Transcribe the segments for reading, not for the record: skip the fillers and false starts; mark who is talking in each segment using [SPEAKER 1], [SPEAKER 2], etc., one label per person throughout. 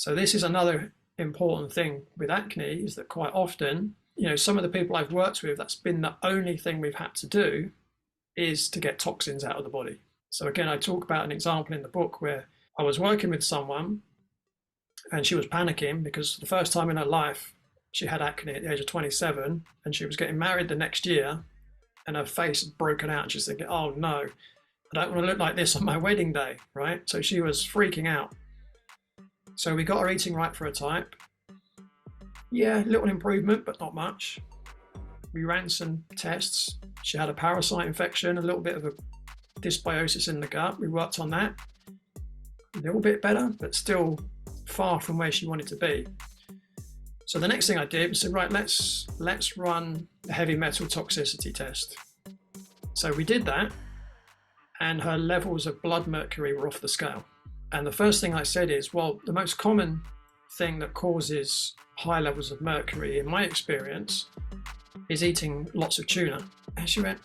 [SPEAKER 1] So this is another important thing with acne, is that quite often, some of the people I've worked with, that's been the only thing we've had to do is to get toxins out of the body. So again, I talk about an example in the book where I was working with someone and she was panicking because for the first time in her life, she had acne at the age of 27 and she was getting married the next year and her face had broken out. And she's thinking, oh no, I don't want to look like this on my wedding day, right? So she was freaking out. So we got her eating right for a type. Yeah, little improvement, but not much. We ran some tests. She had a parasite infection, a little bit of a dysbiosis in the gut. We worked on that. A little bit better, but still far from where she wanted to be. So the next thing I did was say, right, let's run a heavy metal toxicity test. So we did that, and her levels of blood mercury were off the scale. And the first thing I said is, well, the most common thing that causes high levels of mercury, in my experience, is eating lots of tuna. And she went,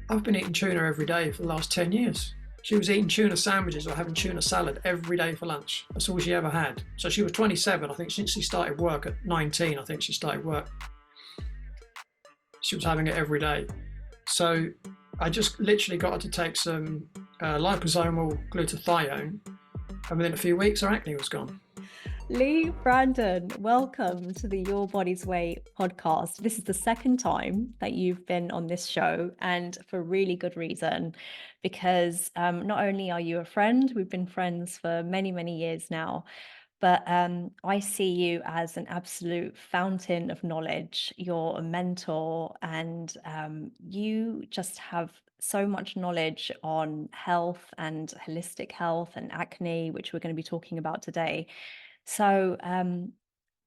[SPEAKER 1] I've been eating tuna every day for the last 10 years. She was eating tuna sandwiches or having tuna salad every day for lunch. That's all she ever had. So she was 27. I think since she started work at 19, I think she started work. She was having it every day. So I just literally got her to take some liposomal glutathione, and within a few weeks, her acne was gone.
[SPEAKER 2] Leigh Brandon, welcome to the Your Body's Way podcast. This is the second time that you've been on this show, and for really good reason, because not only are you a friend, we've been friends for many, many years now, but I see you as an absolute fountain of knowledge. You're a mentor, and you just have so much knowledge on health and holistic health and acne, which we're going to be talking about today. So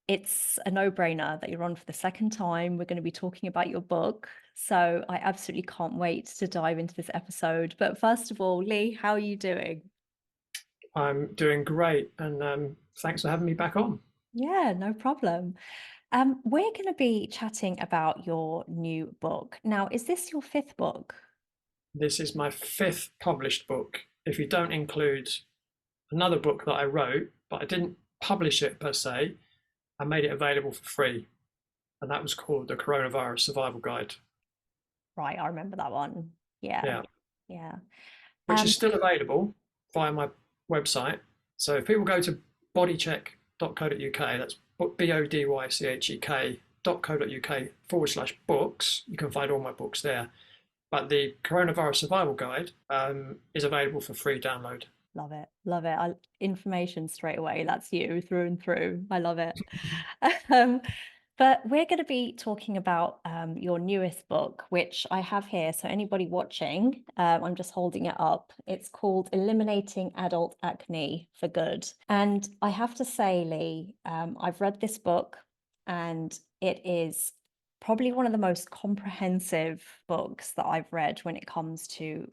[SPEAKER 2] it's a no-brainer that you're on for the second time. We're going to be talking about your book. So I absolutely can't wait to dive into this episode. But first of all, Leigh, how are you doing?
[SPEAKER 1] I'm doing great, and thanks for having me back on.
[SPEAKER 2] Yeah, no problem. We're going to be chatting about your new book. Now, is this your fifth book?
[SPEAKER 1] This is my fifth published book, if you don't include another book that I wrote, but I didn't publish it per se. I made it available for free, and that was called The Coronavirus Survival Guide.
[SPEAKER 2] Right, I remember that one. Yeah,
[SPEAKER 1] Yeah,
[SPEAKER 2] yeah.
[SPEAKER 1] which
[SPEAKER 2] Um,
[SPEAKER 1] is still available via my website. So if people go to bodychek.co.uk, that's bodychek.co.uk/books, you can find all my books there. But the Coronavirus Survival Guide is available for free download.
[SPEAKER 2] Love it. Love it. Information straight away. That's you through and through. I love it. Um, but we're going to be talking about your newest book, which I have here. So anybody watching, I'm just holding it up. It's called Eliminating Adult Acne for Good. And I have to say, Leigh, I've read this book and it is probably one of the most comprehensive books that I've read when it comes to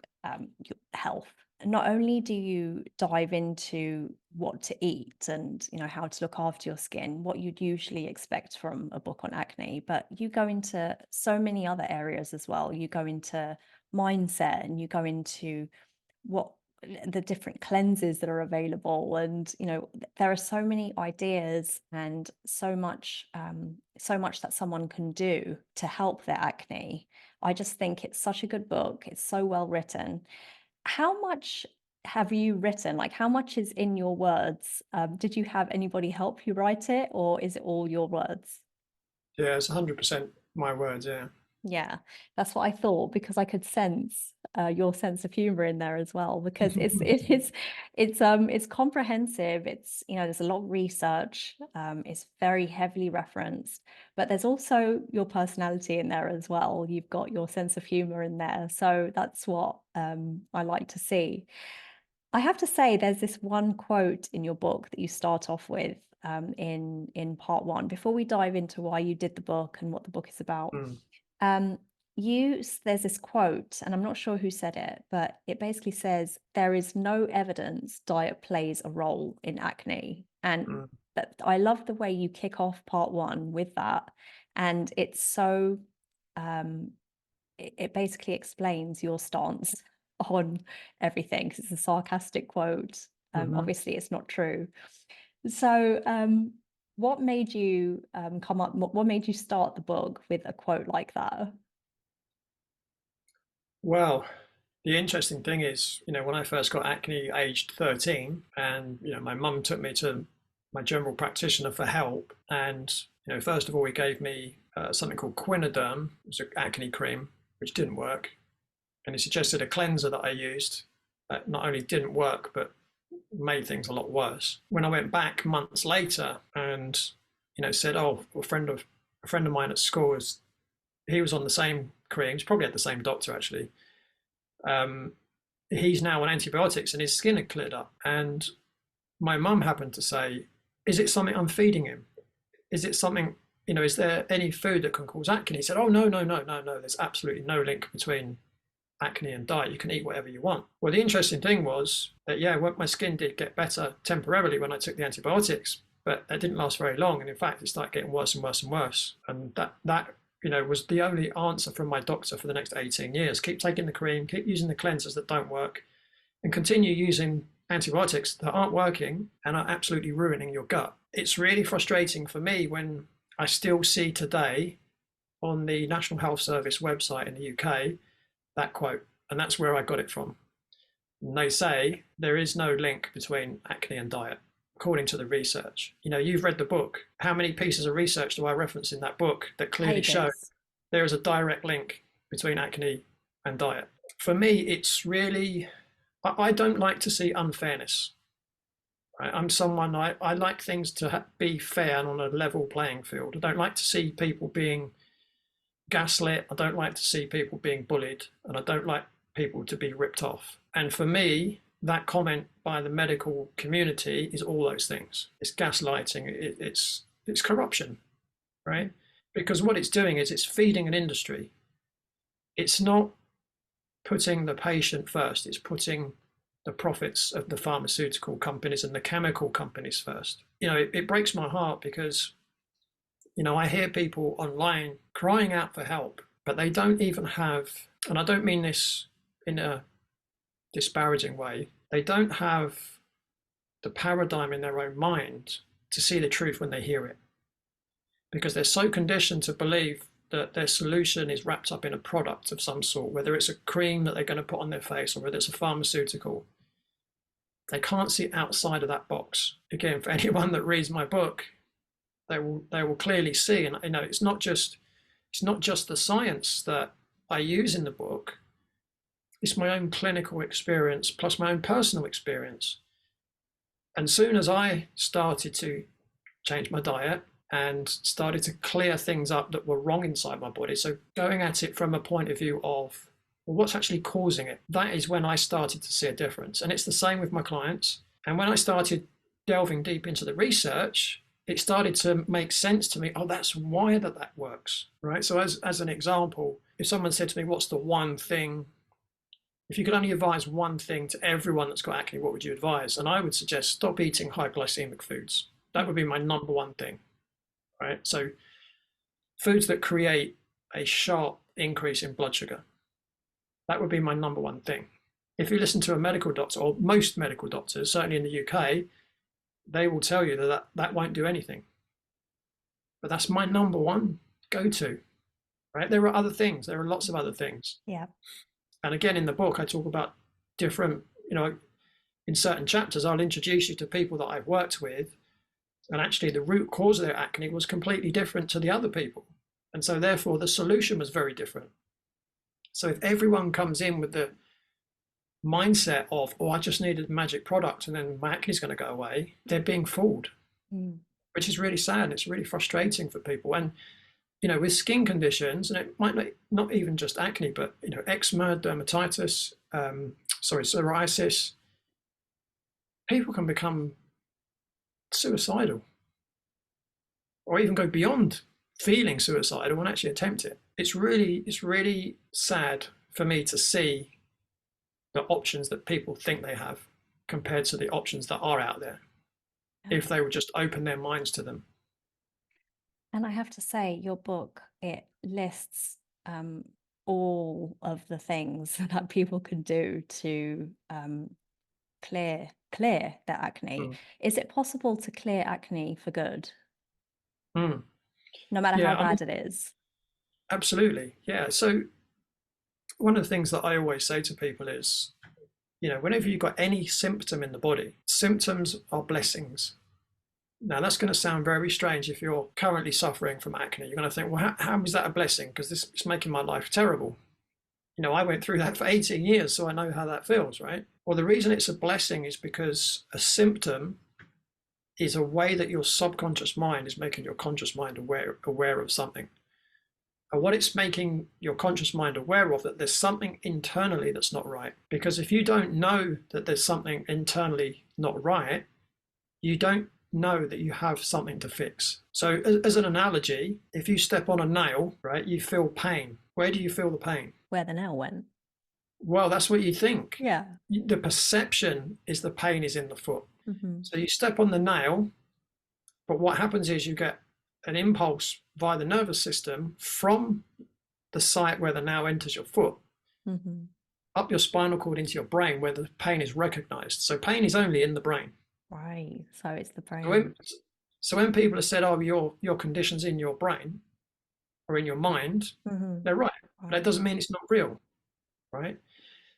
[SPEAKER 2] health. Not only do you dive into what to eat and how to look after your skin, what you'd usually expect from a book on acne, but you go into so many other areas as well. You go into mindset and you go into what the different cleanses that are available, and there are so many ideas and so much that someone can do to help their acne. I just think it's such a good book. It's so well written. How much have you written? Like, how much is in your words? Did you have anybody help you write it, or is it all your words?
[SPEAKER 1] Yeah, it's 100% my words. Yeah.
[SPEAKER 2] Yeah, that's what I thought, because I could sense your sense of humor in there as well, because it's comprehensive. It's there's a lot of research. It's very heavily referenced, but there's also your personality in there as well. You've got your sense of humor in there, so that's what I like to see. I have to say, there's this one quote in your book that you start off with in part one, before we dive into why you did the book and what the book is about.
[SPEAKER 1] Mm.
[SPEAKER 2] Um, there's this quote, and I'm not sure who said it, but it basically says, there is no evidence diet plays a role in acne. And
[SPEAKER 1] Mm.
[SPEAKER 2] that, I love the way you kick off part one with that. And it's so, it basically explains your stance on everything, because it's a sarcastic quote.
[SPEAKER 1] Mhm.
[SPEAKER 2] Obviously, it's not true. So, what made you come up? What made you start the book with a quote like that?
[SPEAKER 1] Well, the interesting thing is, when I first got acne aged 13, and, my mum took me to my general practitioner for help. And, first of all, he gave me something called Quinoderm, it was an acne cream, which didn't work. And he suggested a cleanser that I used that not only didn't work, but made things a lot worse. When I went back months later and, said, oh, a friend of mine at school he was on the same creams, probably had the same doctor actually. Um, he's now on antibiotics and his skin had cleared up. And my mum happened to say, is it something I'm feeding him? Is it something, is there any food that can cause acne? He said, oh, no, no, no, no, no. There's absolutely no link between acne and diet. You can eat whatever you want. Well, the interesting thing was that, yeah, my skin did get better temporarily when I took the antibiotics, but that didn't last very long. And in fact, it started getting worse and worse and worse. And that was the only answer from my doctor for the next 18 years. Keep taking the cream, keep using the cleansers that don't work, and continue using antibiotics that aren't working and are absolutely ruining your gut. It's really frustrating for me when I still see today on the National Health Service website in the UK that quote, and that's where I got it from. And they say there is no link between acne and diet, according to the research. You've read the book. How many pieces of research do I reference in that book that clearly show
[SPEAKER 2] Pages.
[SPEAKER 1] there is a direct link between acne and diet? For me, it's really, I don't like to see unfairness. Right? I'm someone, I like things to be fair and on a level playing field. I don't like to see people being gaslit. I don't like to see people being bullied, and I don't like people to be ripped off. And for me, that comment by the medical community is all those things. It's gaslighting. It's corruption, right? Because what it's doing is it's feeding an industry. It's not putting the patient first. It's putting the profits of the pharmaceutical companies and the chemical companies first. It breaks my heart because I hear people online crying out for help, but they don't even have, and I don't mean this in a disparaging way, they don't have the paradigm in their own mind to see the truth when they hear it. Because they're so conditioned to believe that their solution is wrapped up in a product of some sort, whether it's a cream that they're going to put on their face or whether it's a pharmaceutical. They can't see outside of that box. Again, for anyone that reads my book, they will clearly see, and it's not just the science that I use in the book. It's my own clinical experience plus my own personal experience. And soon as I started to change my diet and started to clear things up that were wrong inside my body, so going at it from a point of view of, well, what's actually causing it, that is when I started to see a difference. And it's the same with my clients. And when I started delving deep into the research, it started to make sense to me. Oh, that's why that works, right? So as an example, if someone said to me, what's the one thing, if you could only advise one thing to everyone that's got acne, what would you advise? And I would suggest stop eating high glycemic foods. That would be my number one thing, right? So foods that create a sharp increase in blood sugar, that would be my number one thing. If you listen to a medical doctor, or most medical doctors, certainly in the UK, they will tell you that won't do anything. But that's my number one go-to, right? There are other things. There are lots of other things.
[SPEAKER 2] Yeah.
[SPEAKER 1] And again, in the book, I talk about different, in certain chapters, I'll introduce you to people that I've worked with. And actually, the root cause of their acne was completely different to the other people. And so therefore, the solution was very different. So if everyone comes in with the mindset of, oh, I just needed a magic product and then my acne is going to go away, they're being fooled, which is really sad. And it's really frustrating for people. And, with skin conditions, and it might not even just acne, but, eczema, dermatitis, psoriasis, people can become suicidal or even go beyond feeling suicidal and actually attempt it. It's really sad for me to see the options that people think they have compared to the options that are out there, if they would just open their minds to them.
[SPEAKER 2] And I have to say, your book, it lists all of the things that people can do to clear clear their acne.
[SPEAKER 1] Mm.
[SPEAKER 2] Is it possible to clear acne for good,
[SPEAKER 1] Mm.
[SPEAKER 2] no matter how
[SPEAKER 1] Yeah, I mean,
[SPEAKER 2] bad it is?
[SPEAKER 1] absolutely. Yeah. So one of the things that I always say to people is, whenever you've got any symptom in the body, symptoms are blessings. Now, that's going to sound very strange if you're currently suffering from acne. You're going to think, well, how is that a blessing? Because this is making my life terrible. I went through that for 18 years, so I know how that feels, right? Well, the reason it's a blessing is because a symptom is a way that your subconscious mind is making your conscious mind aware of something. And what it's making your conscious mind aware of, that there's something internally that's not right. Because if you don't know that there's something internally not right, you don't know that you have something to fix. So as an analogy, if you step on a nail, right, you feel pain. Where do you feel the pain?
[SPEAKER 2] Where the nail went.
[SPEAKER 1] Well, that's what you think.
[SPEAKER 2] Yeah.
[SPEAKER 1] The perception is the pain is in the foot.
[SPEAKER 2] Hmm.
[SPEAKER 1] So you step on the nail, but what happens is you get an impulse via the nervous system from the site where the nail enters your foot,
[SPEAKER 2] Hmm.
[SPEAKER 1] up your spinal cord into your brain where the pain is recognized. So pain is only in the brain.
[SPEAKER 2] Right. So it's the
[SPEAKER 1] So
[SPEAKER 2] brain.
[SPEAKER 1] when, so when people have said, oh, your condition's in your brain or in your mind,
[SPEAKER 2] Hmm.
[SPEAKER 1] they're right. But that doesn't mean it's not real, right?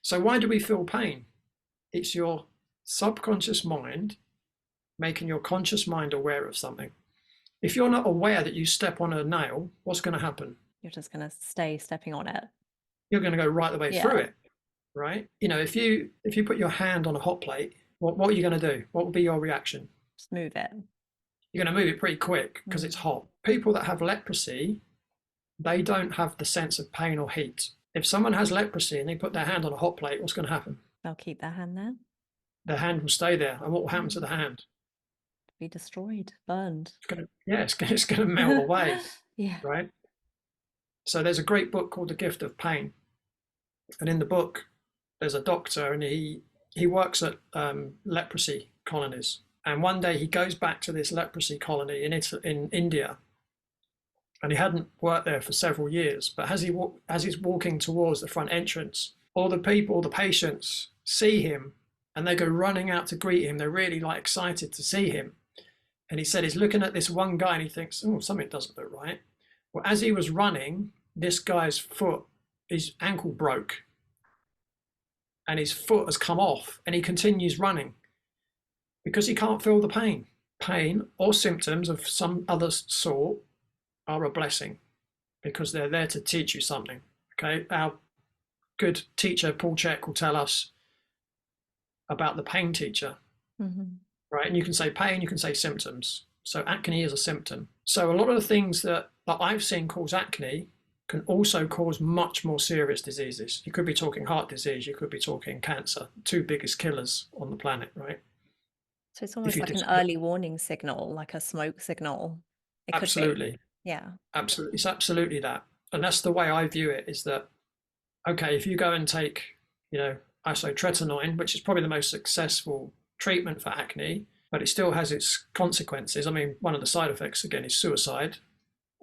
[SPEAKER 1] So why do we feel pain? It's your subconscious mind making your conscious mind aware of something. If you're not aware that you step on a nail, what's going to happen?
[SPEAKER 2] You're just going to stay stepping on it.
[SPEAKER 1] You're going to go right the way through
[SPEAKER 2] Yeah.
[SPEAKER 1] it, right? If you put your hand on a hot plate, what are you going to do? What will be your reaction?
[SPEAKER 2] Just move it.
[SPEAKER 1] You're going to move it pretty quick because it's hot. People that have leprosy, they don't have the sense of pain or heat. If someone has leprosy and they put their hand on a hot plate, what's going to happen?
[SPEAKER 2] They'll keep their hand there.
[SPEAKER 1] Their hand will stay there. And what will happen to the hand?
[SPEAKER 2] Be destroyed, burned.
[SPEAKER 1] It's going to melt away,
[SPEAKER 2] Yeah.
[SPEAKER 1] right? So there's a great book called The Gift of Pain. And in the book, there's a doctor and he works at leprosy colonies. And one day he goes back to this leprosy colony in India. And he hadn't worked there for several years. But as he's walking towards the front entrance, all the people, the patients, see him and they go running out to greet him. They're really excited to see him. And he said he's looking at this one guy and he thinks, oh, something doesn't look right. Well, as he was running, this guy's his ankle broke and his foot has come off and he continues running because he can't feel the pain. Pain or symptoms of some other sort are a blessing because they're there to teach you something. Okay, our good teacher Paul CHEK will tell us about the pain teacher, right? And you can say pain, you can say symptoms. So acne is a symptom. So a lot of the things that I've seen cause acne can also cause much more serious diseases. You could be talking heart disease, you could be talking cancer, two biggest killers on the planet, right?
[SPEAKER 2] So it's almost like an early warning signal, like a smoke signal. It could be.
[SPEAKER 1] Absolutely.
[SPEAKER 2] Yeah.
[SPEAKER 1] Absolutely. It's absolutely that. And that's the way I view it, is that, okay, if you go and take, isotretinoin, which is probably the most successful treatment for acne, but it still has its consequences. I mean, one of the side effects, again, is suicide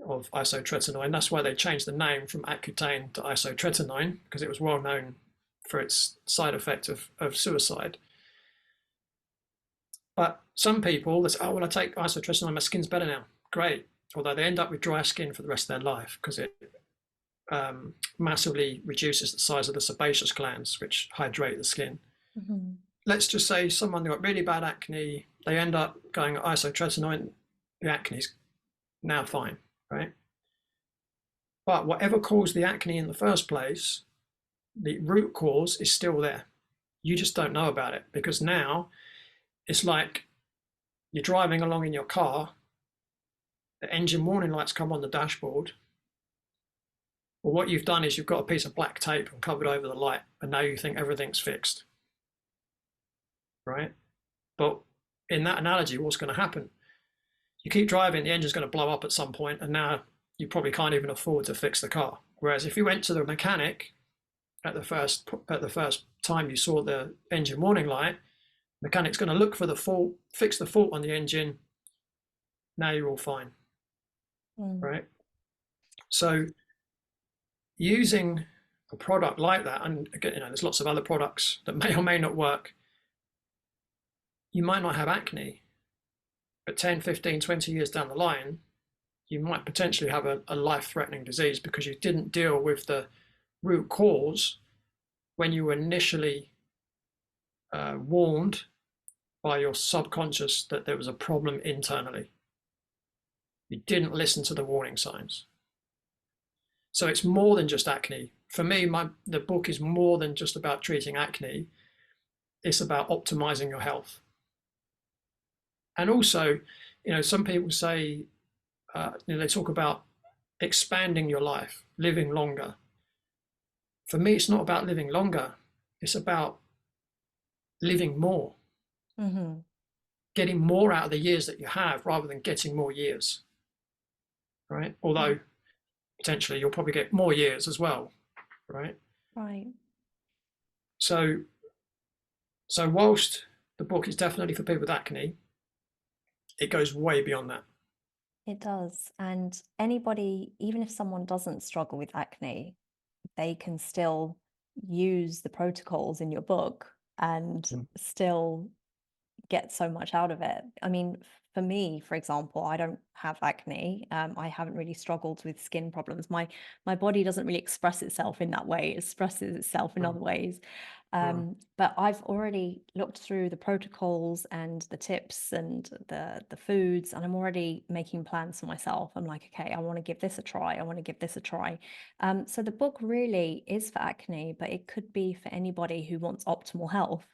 [SPEAKER 1] of isotretinoin. That's why they changed the name from Accutane to isotretinoin, because it was well known for its side effect of suicide. But some people, they say, oh, well, I take isotretinoin, my skin's better now. Great. Although they end up with dry skin for the rest of their life because it massively reduces the size of the sebaceous glands, which hydrate the skin.
[SPEAKER 2] Mm-hmm.
[SPEAKER 1] Let's just say someone got really bad acne, they end up going isotretinoin, the acne's now fine, right? But whatever caused the acne in the first place, the root cause is still there. You just don't know about it because now it's like you're driving along in your car, the engine warning lights come on the dashboard. Well, what you've done is you've got a piece of black tape and covered over the light, and now you think everything's fixed, right? But in that analogy, what's going to happen? You keep driving, the engine's going to blow up at some point, and now you probably can't even afford to fix the car. Whereas if you went to the mechanic at the first time you saw the engine warning light, the mechanic's going to look for the fault, fix the fault on the engine. Now you're all fine, right? So using a product like that, and again, there's lots of other products that may or may not work. you might not have acne, but 10, 15, 20 years down the line, you might potentially have a life-threatening disease because you didn't deal with the root cause when you were initially warned by your subconscious that there was a problem internally. You didn't listen to the warning signs. So it's more than just acne. For me, the book is more than just about treating acne. It's about optimizing your health. And also, some people say, they talk about expanding your life, living longer. For me, it's not about living longer. It's about living more,
[SPEAKER 2] Mm-hmm.
[SPEAKER 1] getting more out of the years that you have rather than getting more years, right? Although potentially you'll probably get more years as well, right?
[SPEAKER 2] Right.
[SPEAKER 1] So whilst the book is definitely for people with acne, it goes way beyond that.
[SPEAKER 2] It does. And anybody, even if someone doesn't struggle with acne, they can still use the protocols in your book and
[SPEAKER 1] Mm.
[SPEAKER 2] still get so much out of it. I mean, for me, for example, I don't have acne. I haven't really struggled with skin problems. My body doesn't really express itself in that way. It expresses itself in
[SPEAKER 1] Mm.
[SPEAKER 2] other ways.
[SPEAKER 1] Mm.
[SPEAKER 2] But I've already looked through the protocols and the tips and the foods, and I'm already making plans for myself. I'm like, okay, I want to give this a try. I want to give this a try. So the book really is for acne, but it could be for anybody who wants optimal health.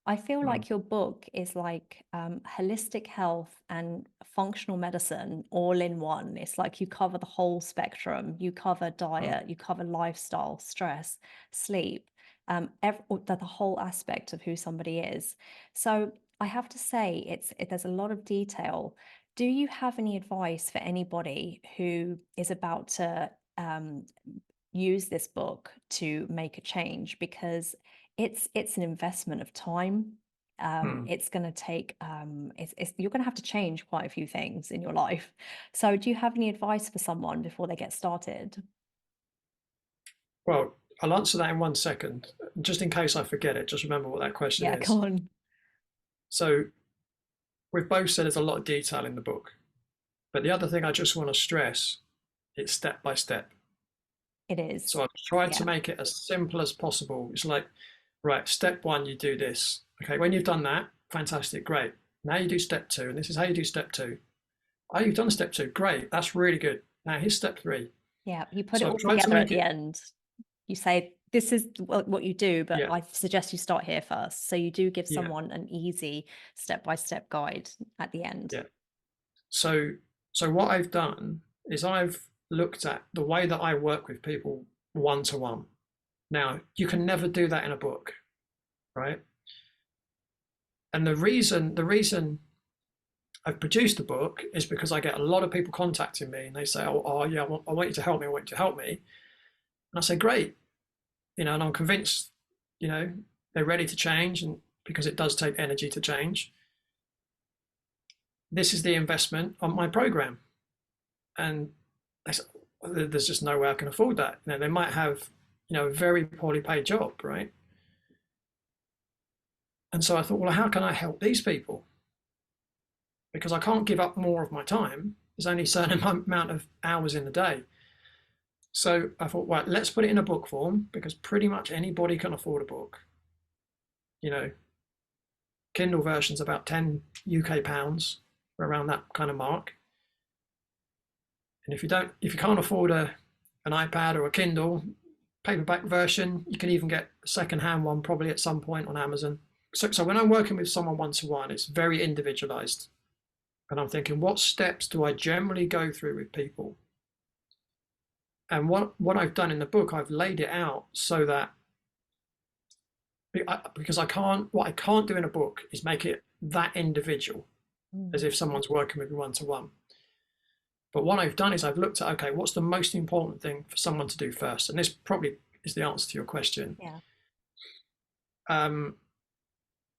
[SPEAKER 2] I feel
[SPEAKER 1] Mm.
[SPEAKER 2] like your book is like holistic health and functional medicine all in one. It's like you cover the whole spectrum. You cover
[SPEAKER 1] Mm.
[SPEAKER 2] diet, you cover lifestyle, stress, sleep, the whole aspect of who somebody is. So I have to say, there's a lot of detail. Do you have any advice for anybody who is about to use this book to make a change? Because it's an investment of time.
[SPEAKER 1] Mm.
[SPEAKER 2] It's going to take you're going to have to change quite a few things in your life. So do you have any advice for someone before they get started?
[SPEAKER 1] Well, I'll answer that in 1 second. Just in case I forget it, just remember what that question
[SPEAKER 2] Yeah,
[SPEAKER 1] is.
[SPEAKER 2] go on.
[SPEAKER 1] So we've both said there's a lot of detail in the book. But the other thing I just want to stress, it's step by step.
[SPEAKER 2] It is.
[SPEAKER 1] So I've tried to
[SPEAKER 2] Yeah.
[SPEAKER 1] make it as simple as possible. It's like, right, step one, you do this. Okay, when you've done that, fantastic, great. Now you do step two, and this is how you do step two. Oh, you've done step two, great, that's really good. Now here's step three.
[SPEAKER 2] Yeah. You put it
[SPEAKER 1] So I've
[SPEAKER 2] all
[SPEAKER 1] tried to
[SPEAKER 2] together at
[SPEAKER 1] make
[SPEAKER 2] the
[SPEAKER 1] it,
[SPEAKER 2] end. You say, this is what you do, but
[SPEAKER 1] yeah,
[SPEAKER 2] I suggest you start here first. So you do give
[SPEAKER 1] yeah,
[SPEAKER 2] someone an easy step-by-step guide at the end.
[SPEAKER 1] yeah. So what I've done is I've looked at the way that I work with people one to one. Now you can never do that in a book, right? And the reason I've produced a book is because I get a lot of people contacting me and they say, oh yeah, I want you to help me. I want you to help me. And I say, great. And I'm convinced, they're ready to change, and because it does take energy to change. This is the investment on my program. And there's just no way I can afford that. They might have, a very poorly paid job, right? And so I thought, well, how can I help these people? Because I can't give up more of my time. There's only a certain amount of hours in the day. So I thought, right, let's put it in a book form because pretty much anybody can afford a book. Kindle version's about 10 UK pounds, around that kind of mark. And if you can't afford an iPad or a Kindle paperback version, you can even get a second-hand one probably at some point on Amazon. So when I'm working with someone one-to-one, it's very individualized. And I'm thinking, what steps do I generally go through with people? And what I've done in the book, I've laid it out so that, because what I can't do in a book is make it that individual as if someone's working with me one-to-one. But what I've done is I've looked at, okay, what's the most important thing for someone to do first? And this probably is the answer to your question.
[SPEAKER 2] Yeah.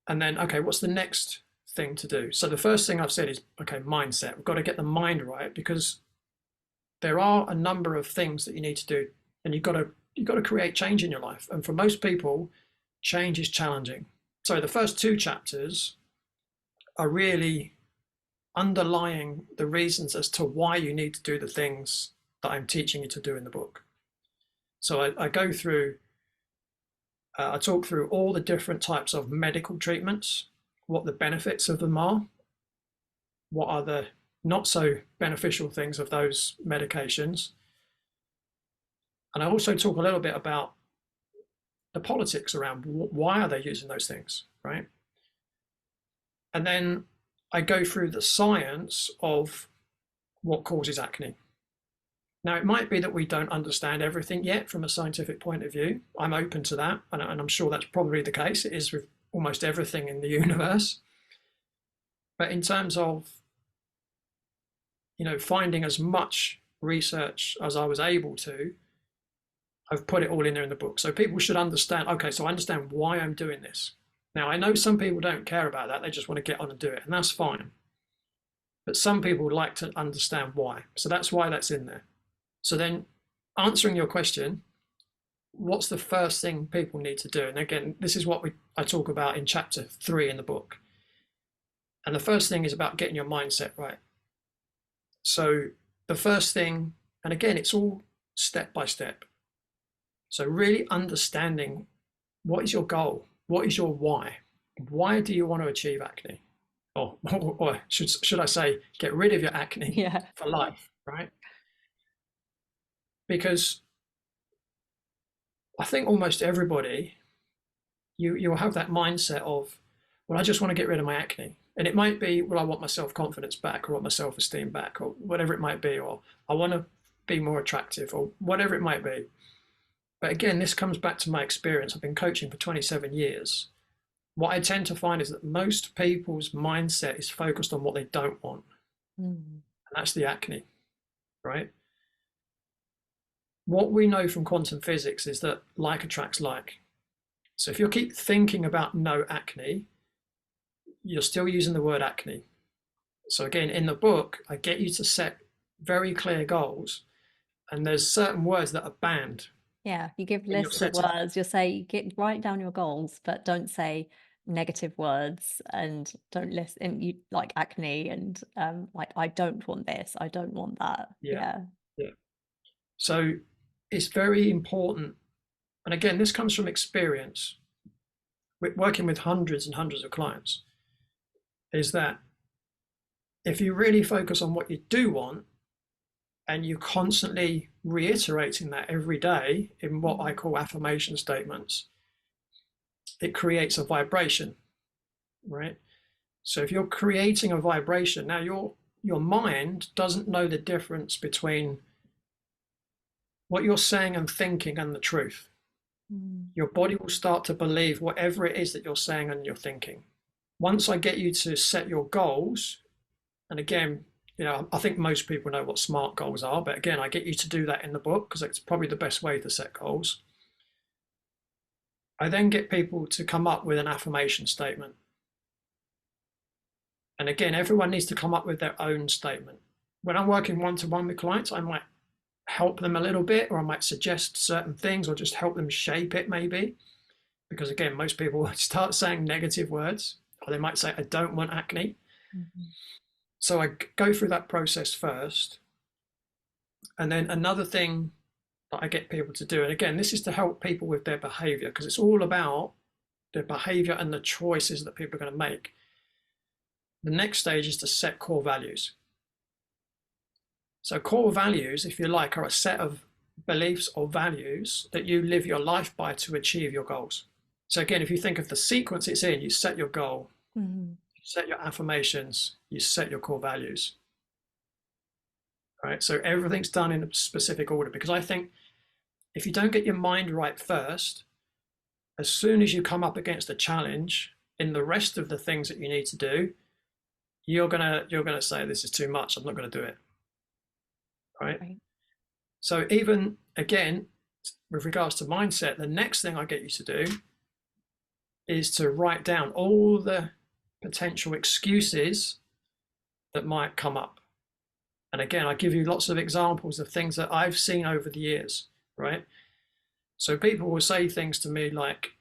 [SPEAKER 1] And then, okay, what's the next thing to do? So the first thing I've said is, okay, mindset. We've got to get the mind right because there are a number of things that you need to do, and you've got to create change in your life. And for most people, change is challenging. So the first two chapters are really underlying the reasons as to why you need to do the things that I'm teaching you to do in the book. So I go through, I talk through all the different types of medical treatments, what the benefits of them are, what are the not so beneficial things of those medications. And I also talk a little bit about the politics around why are they using those things, right? And then I go through the science of what causes acne. Now, it might be that we don't understand everything yet from a scientific point of view. I'm open to that, and I'm sure that's probably the case. It is with almost everything in the universe. But in terms of, finding as much research as I was able to, I've put it all in there in the book. So people should understand, okay, so I understand why I'm doing this. Now, I know some people don't care about that. They just want to get on and do it, and that's fine. But some people would like to understand why. So that's why that's in there. So then answering your question, what's the first thing people need to do? And again, this is what I talk about in chapter 3 in the book. And the first thing is about getting your mindset right. So the first thing, and again, it's all step by step. So really understanding what is your goal? What is your why? Why do you want to achieve acne? Or should I say, get rid of your acne for life, right? Because I think almost everybody, you'll have that mindset of, well, I just want to get rid of my acne. And it might be, well, I want my self-confidence back, or I want my self-esteem back, or whatever it might be, or I want to be more attractive, or whatever it might be. But again, this comes back to my experience. I've been coaching for 27 years. What I tend to find is that most people's mindset is focused on what they don't want. And that's the acne, right? What we know from quantum physics is that like attracts like. So if you keep thinking about no acne, you're still using the word acne. So again, in the book, I get you to set very clear goals, and there's certain words that are banned.
[SPEAKER 2] Yeah, you give lists of words. You'll say, write down your goals, but don't say negative words, and don't list and you like acne and like, I don't want this, I don't want that. Yeah.
[SPEAKER 1] So it's very important. And again, this comes from experience. Working with hundreds and hundreds of clients, is that if you really focus on what you do want, and you're constantly reiterating that every day in what I call affirmation statements, it creates a vibration, right? So if you're creating a vibration, now your mind doesn't know the difference between what you're saying and thinking and the truth. Your body will start to believe whatever it is that you're saying and you're thinking. Once I get you to set your goals, and again, I think most people know what SMART goals are, but again, I get you to do that in the book because it's probably the best way to set goals. I then get people to come up with an affirmation statement. And again, everyone needs to come up with their own statement. When I'm working one-to-one with clients, I might help them a little bit, or I might suggest certain things, or just help them shape it maybe. Because again, most people start saying negative words, or they might say, I don't want acne. So I go through that process first. And then another thing that I get people to do, and again, this is to help people with their behavior, because it's all about the behavior and the choices that people are going to make. The next stage is to set core values. So core values, if you like, are a set of beliefs or values that you live your life by to achieve your goals. So again, if you think of the sequence it's in, you set your goal, you set your affirmations, you set your core values. Right? So everything's done in a specific order, because I think if you don't get your mind right first, as soon as you come up against a challenge in the rest of the things that you need to do, you're gonna say, this is too much, I'm not going to do it. Right? So even again, with regards to mindset, the next thing I get you to do is to write down all the potential excuses that might come up. And again, I give you lots of examples of things that I've seen over the years, right? So people will say things to me like,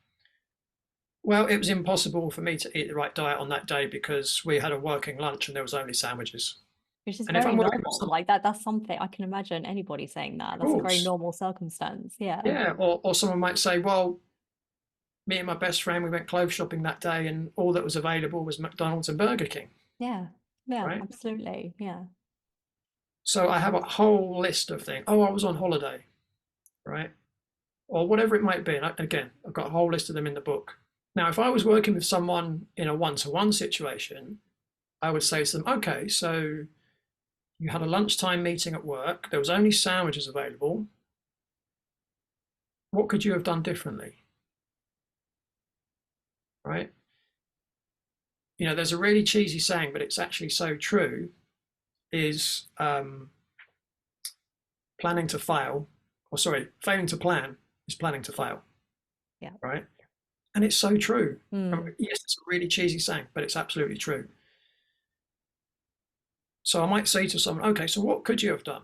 [SPEAKER 1] Well, it was impossible for me to eat the right diet on that day because we had a working lunch and there was only sandwiches.
[SPEAKER 2] Which is
[SPEAKER 1] And if
[SPEAKER 2] very
[SPEAKER 1] I'm working with
[SPEAKER 2] normal.
[SPEAKER 1] someone,
[SPEAKER 2] Like that's something I can imagine anybody saying that.
[SPEAKER 1] of
[SPEAKER 2] That's a very
[SPEAKER 1] course,
[SPEAKER 2] normal circumstance. Yeah.
[SPEAKER 1] yeah, or someone might say, well, me and my best friend, we went clothes shopping that day and all that was available was McDonald's and Burger King,
[SPEAKER 2] Yeah. Yeah,
[SPEAKER 1] right?
[SPEAKER 2] absolutely. Yeah.
[SPEAKER 1] So I have a whole list of things. Oh, I was on holiday, right? Or whatever it might be. And again, I've got a whole list of them in the book. Now, if I was working with someone in a one-to-one situation, I would say to them, okay, so you had a lunchtime meeting at work, there was only sandwiches available. What could you have done differently? Right? You know, there's a really cheesy saying, but it's actually so true, is planning to fail, or sorry, failing to plan is planning to fail.
[SPEAKER 2] Yeah.
[SPEAKER 1] Right? And it's so true.
[SPEAKER 2] Mm.
[SPEAKER 1] Yes, it's a really cheesy saying, but it's absolutely true. So I might say to someone, okay, so what could you have done?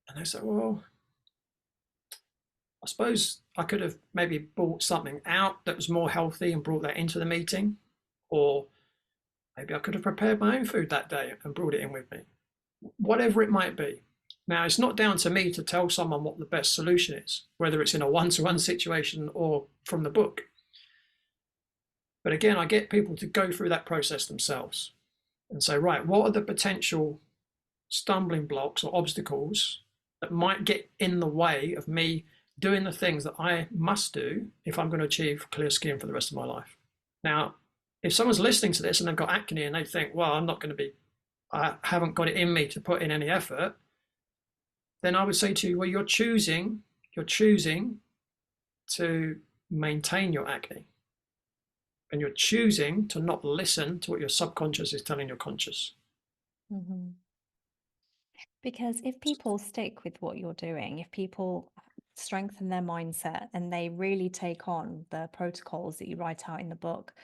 [SPEAKER 1] And they say, well, I suppose I could have maybe bought something out that was more healthy and brought that into the meeting. Or maybe I could have prepared my own food that day and brought it in with me. Whatever it might be. Now, it's not down to me to tell someone what the best solution is, whether it's in a one-to-one situation or from the book. But again, I get people to go through that process themselves and say, right, what are the potential stumbling blocks or obstacles that might get in the way of me doing the things that I must do if I'm going to achieve clear skin for the rest of my life? Now, if someone's listening to this and they've got acne and they think, well, I haven't got it in me to put in any effort, then I would say to you, well, you're choosing to maintain your acne. And you're choosing to not listen to what your subconscious is telling your conscious.
[SPEAKER 2] Mm-hmm. Because if people stick with what you're doing, if people strengthen their mindset and they really take on the protocols that you write out in the book,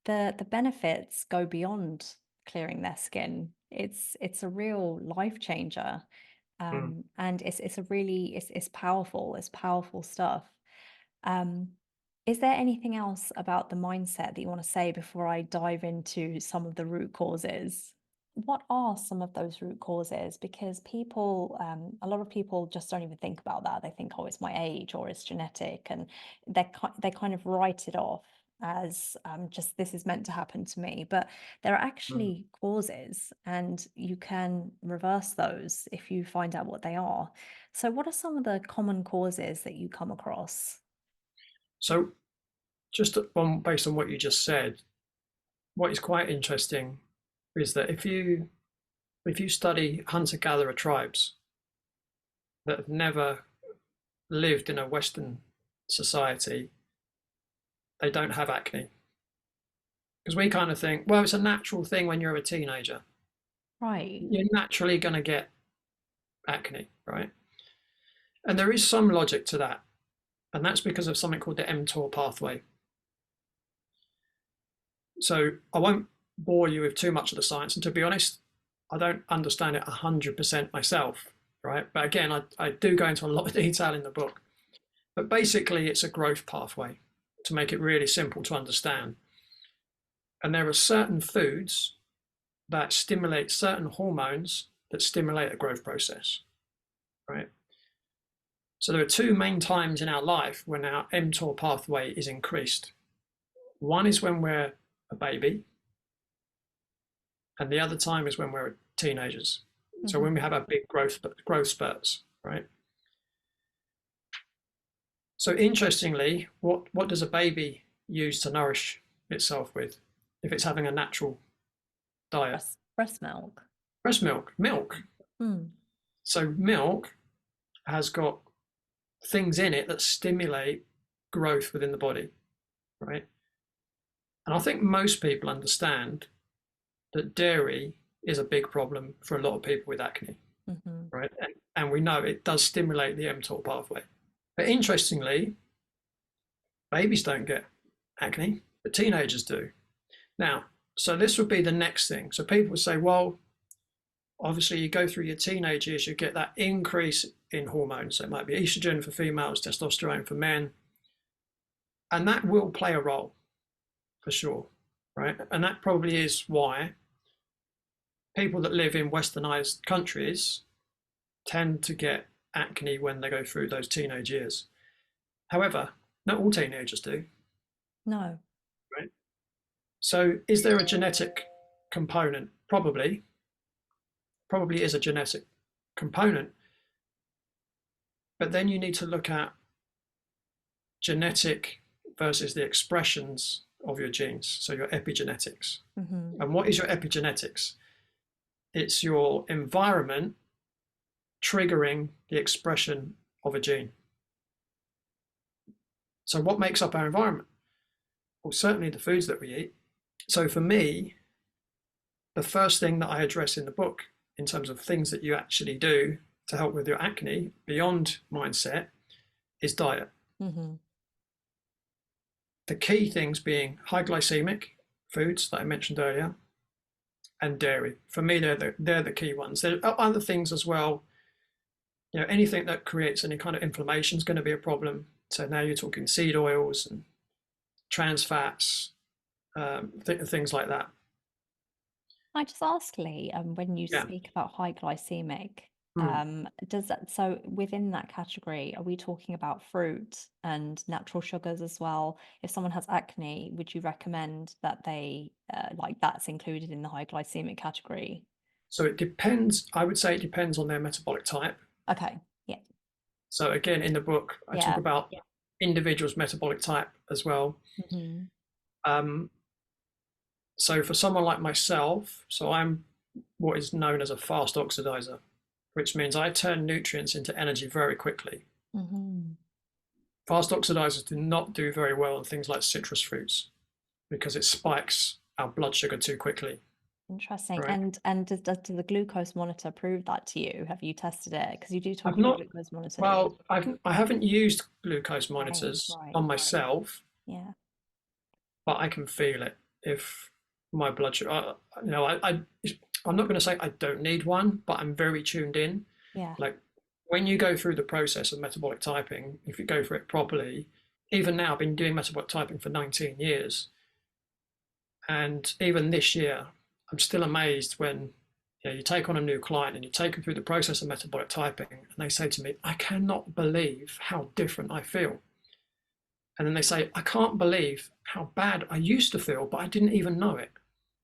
[SPEAKER 2] the benefits go beyond clearing their skin. It's a real life changer.
[SPEAKER 1] Mm.
[SPEAKER 2] And it's a really it's powerful. It's powerful stuff. Um, is there anything else about the mindset that you want to say before I dive into some of the root causes? What are some of those root causes? Because people, a lot of people just don't even think about that. They think, oh, it's my age or it's genetic, and they kind of write it off as just this is meant to happen to me. But there are
[SPEAKER 1] Mm.
[SPEAKER 2] actually causes, and you can reverse those if you find out what they are. So, what are some of the common causes that you come across?
[SPEAKER 1] So, just based on what you just said, what is quite interesting is that if you study hunter-gatherer tribes that have never lived in a Western society, they don't have acne. Because we kind of think, well, it's a natural thing when you're a teenager.
[SPEAKER 2] Right.
[SPEAKER 1] You're naturally going to get acne, right? And there is some logic to that. And that's because of something called the mTOR pathway. So I won't bore you with too much of the science. And to be honest, I don't understand it 100% myself, right? But again, I do go into a lot of detail in the book. But basically, it's a growth pathway to make it really simple to understand. And there are certain foods that stimulate certain hormones that stimulate a growth process, right? So there are two main times in our life when our mTOR pathway is increased. One is when we're a baby, and the other time is when we're teenagers. So
[SPEAKER 2] Mhm.
[SPEAKER 1] when we have our big growth spurts, right? So interestingly, what does a baby use to nourish itself with if it's having a natural diet?
[SPEAKER 2] Breast milk.
[SPEAKER 1] Breast milk, milk.
[SPEAKER 2] Mm.
[SPEAKER 1] So milk has got things in it that stimulate growth within the body, right? And I think most people understand that dairy is a big problem for a lot of people with acne,
[SPEAKER 2] Mhm.
[SPEAKER 1] right? And we know it does stimulate the mTOR pathway. But interestingly, babies don't get acne, but teenagers do. Now, so this would be the next thing. So people would say, well, obviously you go through your teenage years, you get that increase in hormones. So it might be estrogen for females, testosterone for men. And that will play a role for sure, right? And that probably is why people that live in westernized countries tend to get acne when they go through those teenage years. However, not all teenagers do,
[SPEAKER 2] No.
[SPEAKER 1] right? So is there a genetic component? Probably is a genetic component, but then you need to look at genetic versus the expressions of your genes, so your epigenetics.
[SPEAKER 2] Mm-hmm.
[SPEAKER 1] And what is your epigenetics? It's your environment triggering the expression of a gene. So what makes up our environment? Well, certainly the foods that we eat. So for me, the first thing that I address in the book in terms of things that you actually do to help with your acne beyond mindset is diet.
[SPEAKER 2] Mm-hmm.
[SPEAKER 1] The key things being high glycemic foods that I mentioned earlier and dairy. For me, they're the key ones. There are other things as well. You know, anything that creates any kind of inflammation is going to be a problem. So now you're talking seed oils and trans fats, things like that.
[SPEAKER 2] I just ask Leigh, when you
[SPEAKER 1] Yeah.
[SPEAKER 2] speak about high glycemic,
[SPEAKER 1] Mm.
[SPEAKER 2] does that, so within that category, are we talking about fruit and natural sugars as well? If someone has acne, would you recommend that they like that's included in the high glycemic category?
[SPEAKER 1] So it depends. I would say it depends on their metabolic type.
[SPEAKER 2] Okay. Yeah.
[SPEAKER 1] So again, in the book, I talk
[SPEAKER 2] Yeah.
[SPEAKER 1] about individuals' metabolic type as well.
[SPEAKER 2] Mm-hmm.
[SPEAKER 1] Um, so for someone like myself, so I'm what is known as a fast oxidizer, which means I turn nutrients into energy very quickly.
[SPEAKER 2] Mm-hmm.
[SPEAKER 1] Fast oxidizers do not do very well on things like citrus fruits because it spikes our blood sugar too quickly,
[SPEAKER 2] Interesting.
[SPEAKER 1] right?
[SPEAKER 2] And does the glucose monitor prove that to you? Have you tested it? Because you do
[SPEAKER 1] I've
[SPEAKER 2] talk about
[SPEAKER 1] not,
[SPEAKER 2] glucose monitors.
[SPEAKER 1] well, I haven't used glucose
[SPEAKER 2] Right,
[SPEAKER 1] monitors
[SPEAKER 2] right.
[SPEAKER 1] on myself,
[SPEAKER 2] Yeah.
[SPEAKER 1] but I can feel it if my blood sugar, you know, I'm not going to say I don't need one, but I'm very tuned in.
[SPEAKER 2] Yeah.
[SPEAKER 1] Like when you go through the process of metabolic typing, if you go for it properly, even now I've been doing metabolic typing for 19 years. And even this year, I'm still amazed when you take on a new client and you take them through the process of metabolic typing, and they say to me, I cannot believe how different I feel. And then they say, I can't believe how bad I used to feel, but I didn't even know it.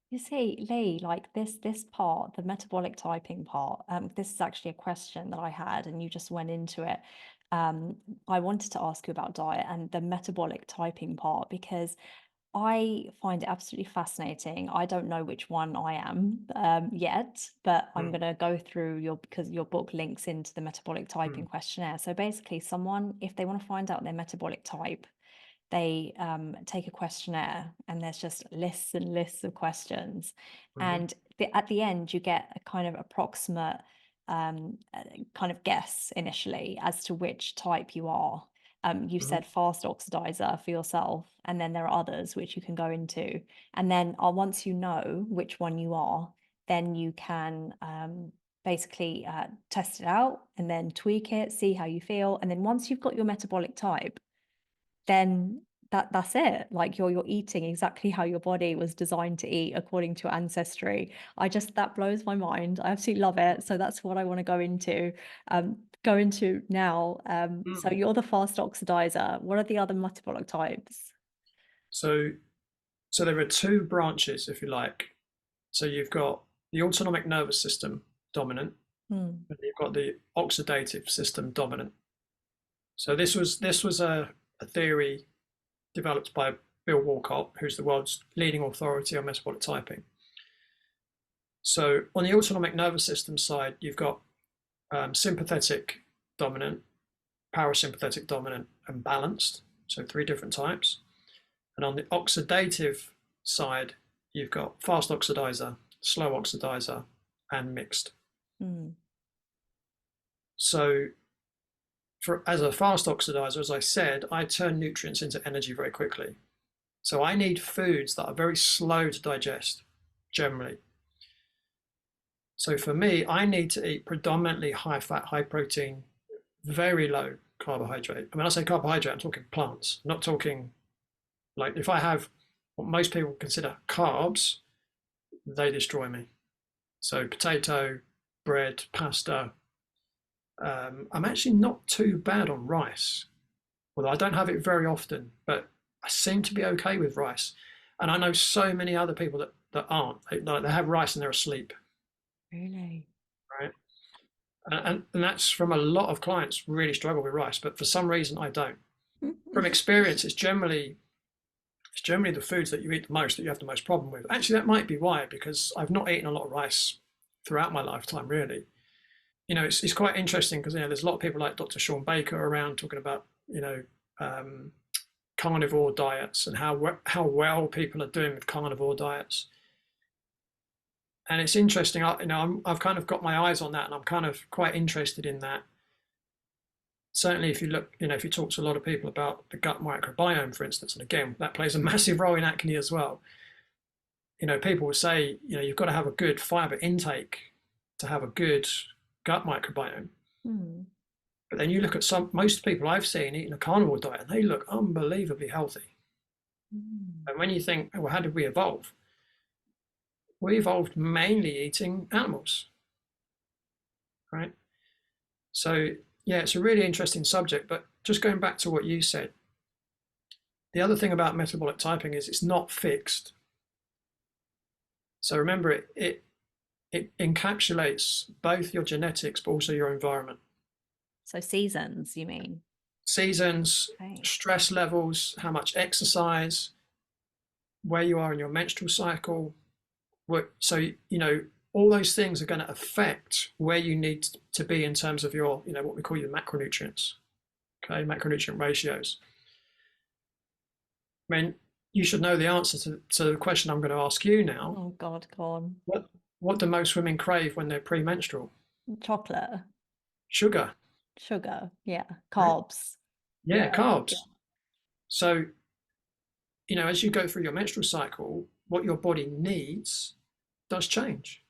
[SPEAKER 2] You see, Leigh, like this part, the metabolic typing part, this is actually a question that I had, and you just went into it. Um, I wanted to ask you about diet and the metabolic typing part because I find it absolutely fascinating. I don't know which one I am yet, but I'm
[SPEAKER 1] Mm,
[SPEAKER 2] going to go through because your book links into the metabolic typing
[SPEAKER 1] mm,
[SPEAKER 2] questionnaire. So basically, someone, if they want to find out their metabolic type, they take a questionnaire and there's just lists and lists of questions.
[SPEAKER 1] mhm,
[SPEAKER 2] And at the end, you get a kind of approximate kind of guess initially as to which type you are. You
[SPEAKER 1] mhm,
[SPEAKER 2] said fast oxidizer for yourself, and then there are others which you can go into. And then once you know which one you are, then you can basically test it out and then tweak it, see how you feel. And then once you've got your metabolic type, then that's it. Like you're eating exactly how your body was designed to eat according to your ancestry. That blows my mind. I absolutely love it. So that's what I want to go into now. So
[SPEAKER 1] mm.
[SPEAKER 2] you're the fast oxidizer. What are the other metabolic types?
[SPEAKER 1] So, so there are two branches, if you like. So you've got the autonomic nervous system dominant,
[SPEAKER 2] Hmm.
[SPEAKER 1] and you've got the oxidative system dominant. So this was a theory developed by Bill Walcott, who's the world's leading authority on metabolic typing. So on the autonomic nervous system side, you've got sympathetic dominant, parasympathetic dominant, and balanced. So three different types. And on the oxidative side, you've got fast oxidizer, slow oxidizer, and mixed.
[SPEAKER 2] Hmm.
[SPEAKER 1] So as a fast oxidizer, as I said, I turn nutrients into energy very quickly. So I need foods that are very slow to digest generally. So for me, I need to eat predominantly high fat, high protein, very low carbohydrate. And when I say carbohydrate, I'm talking plants, not talking Like if I have what most people consider carbs, they destroy me. So potato, bread, pasta. I'm actually not too bad on rice, although I don't have it very often, but I seem to be okay with rice. And I know so many other people that aren't. They have rice and they're asleep,
[SPEAKER 2] Really?
[SPEAKER 1] right? And that's from a lot of clients really struggle with rice, but for some reason I don't. From experience, it's generally the foods that you eat the most that you have the most problem with. Actually, that might be why, because I've not eaten a lot of rice throughout my lifetime, really. It's quite interesting because there's a lot of people like Dr. Sean Baker around talking about um, carnivore diets and how well people are doing with carnivore diets. And it's interesting. I've kind of got my eyes on that, and I'm kind of quite interested in that. Certainly, if you look, if you talk to a lot of people about the gut microbiome, for instance, and again, that plays a massive role in acne as well. People will say, you've got to have a good fiber intake to have a good gut microbiome.
[SPEAKER 2] Hmm.
[SPEAKER 1] But then you look at most people I've seen eating a carnivore diet, and they look unbelievably healthy.
[SPEAKER 2] Hmm.
[SPEAKER 1] And when you think, well, how did we evolve? We evolved mainly eating animals, right? So yeah, it's a really interesting subject. But just going back to what you said, the other thing about metabolic typing is it's not fixed. So remember, it encapsulates both your genetics but also your environment.
[SPEAKER 2] So seasons, you mean?
[SPEAKER 1] Seasons,
[SPEAKER 2] Okay.
[SPEAKER 1] stress levels, how much exercise, where you are in your menstrual cycle. So, all those things are going to affect where you need to be in terms of your, what we call your macronutrients, okay, macronutrient ratios. I mean, you should know the answer to the question I'm going to ask you now.
[SPEAKER 2] Oh God, go on.
[SPEAKER 1] What do most women crave when they're premenstrual?
[SPEAKER 2] Chocolate,
[SPEAKER 1] Sugar,
[SPEAKER 2] sugar, yeah,
[SPEAKER 1] right?
[SPEAKER 2] carbs.
[SPEAKER 1] Yeah,
[SPEAKER 2] Yeah,
[SPEAKER 1] carbs.
[SPEAKER 2] yeah.
[SPEAKER 1] So, as you go through your menstrual cycle, what your body needs does change.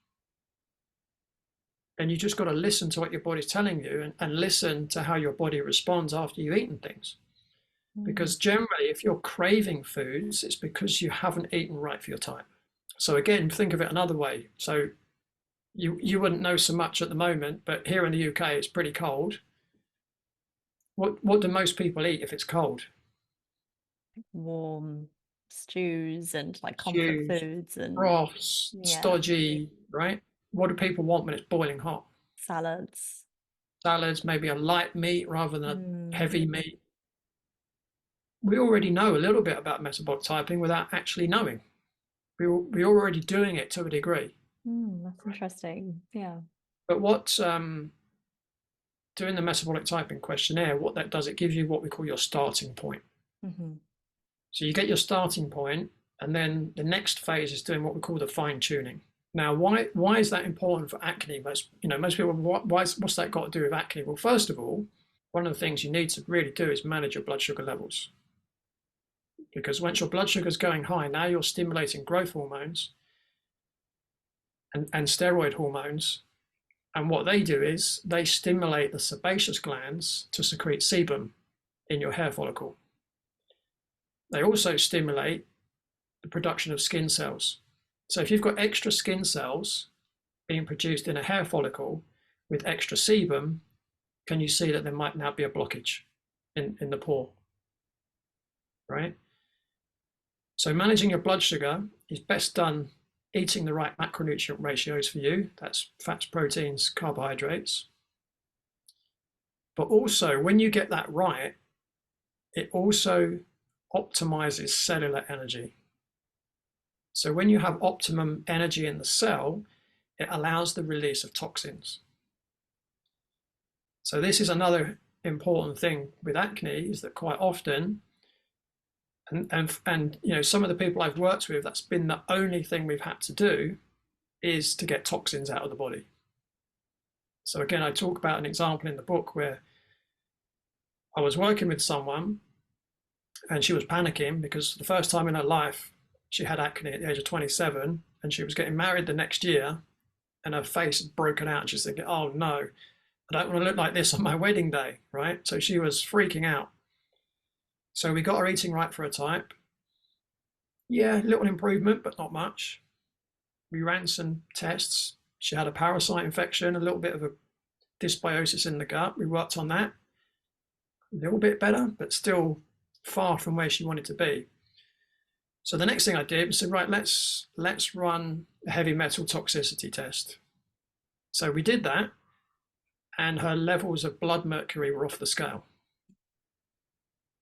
[SPEAKER 1] And you just got to listen to what your body's telling you and listen to how your body responds after you've eaten things.
[SPEAKER 2] Mm.
[SPEAKER 1] Because generally, if you're craving foods, it's because you haven't eaten right for your type. So again, think of it another way. So you wouldn't know so much at the moment, but here in the UK, it's pretty cold. What do most people eat if it's cold?
[SPEAKER 2] Warm stews and like comfort
[SPEAKER 1] Stews,
[SPEAKER 2] foods and
[SPEAKER 1] broths,
[SPEAKER 2] yeah,
[SPEAKER 1] stodgy, right? What do people want when it's boiling hot?
[SPEAKER 2] salads.
[SPEAKER 1] Salads, maybe a light meat rather than a
[SPEAKER 2] Mm.
[SPEAKER 1] heavy meat. We already know a little bit about metabolic typing without actually knowing. We're already doing it to a degree.
[SPEAKER 2] That's interesting. Yeah.
[SPEAKER 1] But what doing the metabolic typing questionnaire, what that does, it gives you what we call your starting point.
[SPEAKER 2] Hmm.
[SPEAKER 1] So you get your starting point, and then the next phase is doing what we call the fine tuning. Now, why is that important for acne? Most people, what's that got to do with acne? Well, first of all, one of the things you need to really do is manage your blood sugar levels. Because once your blood sugar is going high, now you're stimulating growth hormones and steroid hormones. And what they do is they stimulate the sebaceous glands to secrete sebum in your hair follicle. They also stimulate the production of skin cells. So if you've got extra skin cells being produced in a hair follicle with extra sebum, can you see that there might now be a blockage in the pore, right? So managing your blood sugar is best done eating the right macronutrient ratios for you. That's fats, proteins, carbohydrates. But also, when you get that right, it also optimizes cellular energy. So when you have optimum energy in the cell, it allows the release of toxins. So this is another important thing with acne is that quite often, and some of the people I've worked with, that's been the only thing we've had to do is to get toxins out of the body. So again, I talk about an example in the book where I was working with someone and she was panicking because for the first time in her life, she had acne at the age of 27 and she was getting married the next year and her face had broken out. And she's thinking, oh no, I don't want to look like this on my wedding day, right? So she was freaking out. So we got her eating right for her type. Yeah, little improvement, but not much. We ran some tests. She had a parasite infection, a little bit of a dysbiosis in the gut. We worked on that. A little bit better, but still far from where she wanted to be. So the next thing I did was say, right, let's run a heavy metal toxicity test. So we did that, and her levels of blood mercury were off the scale.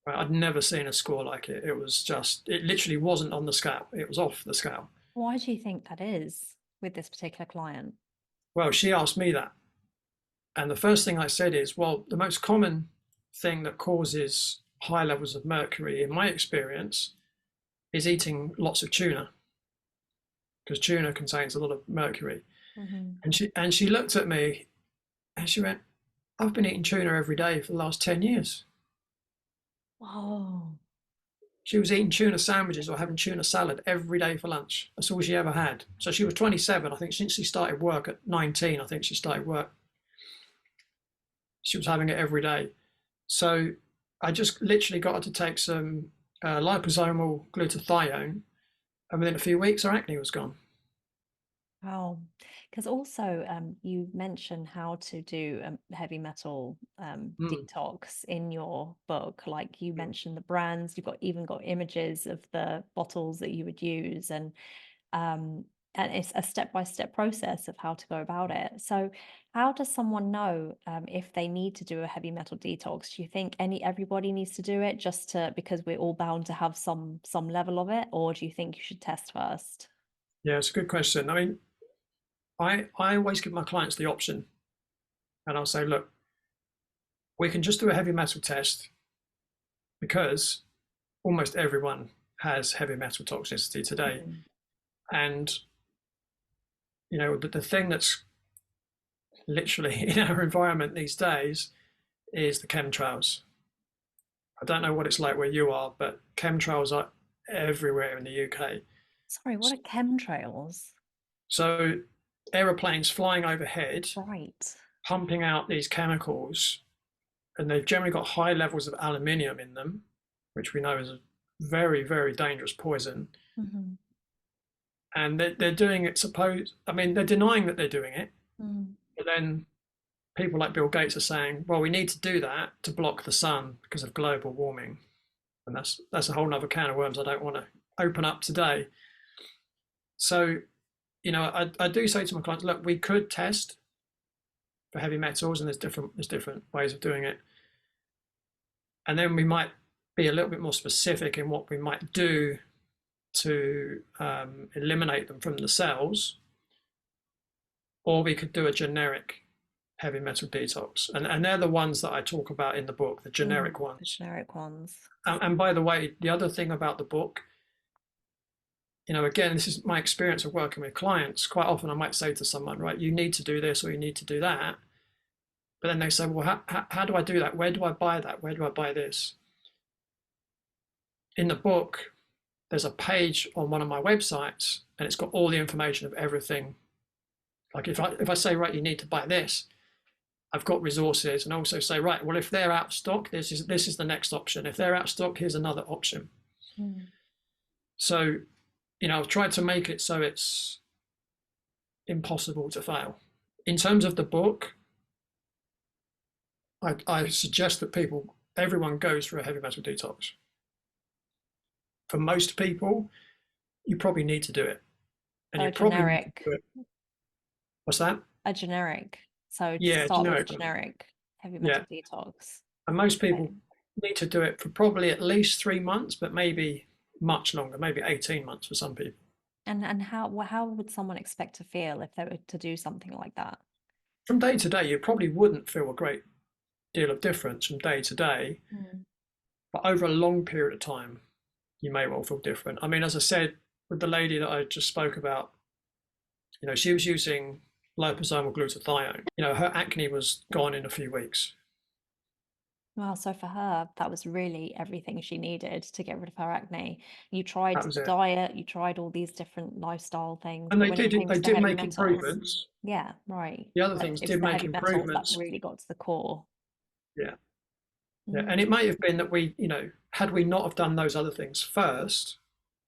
[SPEAKER 1] Right, I'd never seen a score like it. It was just, it literally wasn't on the scale. It was off the scale.
[SPEAKER 2] Why do you think that is with this particular client?
[SPEAKER 1] Well, she asked me that. And the first thing I said is, well, the most common thing that causes high levels of mercury, in my experience, is eating lots of tuna, because tuna contains a lot of mercury.
[SPEAKER 2] Mm-hmm.
[SPEAKER 1] And she looked at me and she went, I've been eating tuna every day for the last 10 years.
[SPEAKER 2] Whoa.
[SPEAKER 1] She was eating tuna sandwiches or having tuna salad every day for lunch. That's all she ever had. So she was 27. I think since she started work at 19, I think she started work. She was having it every day. So I just literally got her to take some liposomal glutathione, and within a few weeks, her acne was gone.
[SPEAKER 2] Wow. Because also you mentioned how to do heavy metal
[SPEAKER 1] Mm.
[SPEAKER 2] detox in your book. Like you mentioned the brands, you've got even got images of the bottles that you would use, um, and it's a step-by-step process of how to go about it. So how does someone know if they need to do a heavy metal detox? Do you think everybody needs to do it just to because we're all bound to have some level of it, or do you think you should test first?
[SPEAKER 1] Yeah, it's a good question. I mean, I always give my clients the option, and I'll say, look, we can just do a heavy metal test because almost everyone has heavy metal toxicity today.
[SPEAKER 2] Mhm.
[SPEAKER 1] And, the thing that's literally in our environment these days is the chemtrails. I don't know what it's like where you are, but chemtrails are everywhere in the UK.
[SPEAKER 2] Sorry, what are chemtrails?
[SPEAKER 1] So aeroplanes flying overhead,
[SPEAKER 2] Right.
[SPEAKER 1] pumping out these chemicals, and they've generally got high levels of aluminium in them, which we know is a very, very dangerous poison.
[SPEAKER 2] Hmm.
[SPEAKER 1] And they're doing it, I mean, they're denying that they're doing it,
[SPEAKER 2] Mm.
[SPEAKER 1] but then people like Bill Gates are saying, well, we need to do that to block the sun because of global warming. And that's a whole nother can of worms I don't want to open up today. So, I do say to my clients, look, we could test for heavy metals, and there's different ways of doing it. And then we might be a little bit more specific in what we might do to eliminate them from the cells, or we could do a generic heavy metal detox. And they're the ones that I talk about in the book, the
[SPEAKER 2] Mm,
[SPEAKER 1] generic
[SPEAKER 2] the
[SPEAKER 1] ones.
[SPEAKER 2] generic ones.
[SPEAKER 1] And by the way, the other thing about the book, again, this is my experience of working with clients. Quite often I might say to someone, right, you need to do this or you need to do that. But then they say, well, how do I do that? Where do I buy that? Where do I buy this? In the book, there's a page on one of my websites, and it's got all the information of everything. Like if I say, right, you need to buy this, I've got resources, and also say, right, well, if they're out of stock, this is the next option. If they're out of stock, here's another option.
[SPEAKER 2] Mm.
[SPEAKER 1] So, I've tried to make it so it's impossible to fail. In terms of the book, I suggest that everyone goes through a heavy metal detox. For most people, you probably need to do it. And
[SPEAKER 2] So
[SPEAKER 1] you
[SPEAKER 2] a
[SPEAKER 1] probably need to
[SPEAKER 2] generic,
[SPEAKER 1] do it. What's that?
[SPEAKER 2] a generic. So to
[SPEAKER 1] Yeah,
[SPEAKER 2] start with a
[SPEAKER 1] generic.
[SPEAKER 2] generic heavy
[SPEAKER 1] Yeah.
[SPEAKER 2] metal detox.
[SPEAKER 1] And most
[SPEAKER 2] Okay.
[SPEAKER 1] people need to do it for probably at least 3 months, but maybe much longer, maybe 18 months for some people.
[SPEAKER 2] And how would someone expect to feel if they were to do something like that?
[SPEAKER 1] From day to day, you probably wouldn't feel a great deal of difference from day to day,
[SPEAKER 2] Mm.
[SPEAKER 1] but over a long period of time, you may well feel different. I mean, as I said, with the lady that I just spoke about, she was using liposomal glutathione. Her acne was gone in a few weeks.
[SPEAKER 2] Well, so for her, that was really everything she needed to get rid of her acne. You tried
[SPEAKER 1] That was
[SPEAKER 2] the
[SPEAKER 1] it.
[SPEAKER 2] diet, you tried all these different lifestyle things,
[SPEAKER 1] And
[SPEAKER 2] but
[SPEAKER 1] they
[SPEAKER 2] when it
[SPEAKER 1] did
[SPEAKER 2] came
[SPEAKER 1] they
[SPEAKER 2] to the
[SPEAKER 1] did
[SPEAKER 2] heavy
[SPEAKER 1] make
[SPEAKER 2] metals,
[SPEAKER 1] improvements.
[SPEAKER 2] yeah, right.
[SPEAKER 1] The other
[SPEAKER 2] But
[SPEAKER 1] things
[SPEAKER 2] it was
[SPEAKER 1] did
[SPEAKER 2] the
[SPEAKER 1] make
[SPEAKER 2] heavy metals that
[SPEAKER 1] improvements.
[SPEAKER 2] really got to the core.
[SPEAKER 1] Yeah. Yeah. And
[SPEAKER 2] Mm.
[SPEAKER 1] it may have been that we, had we not have done those other things first,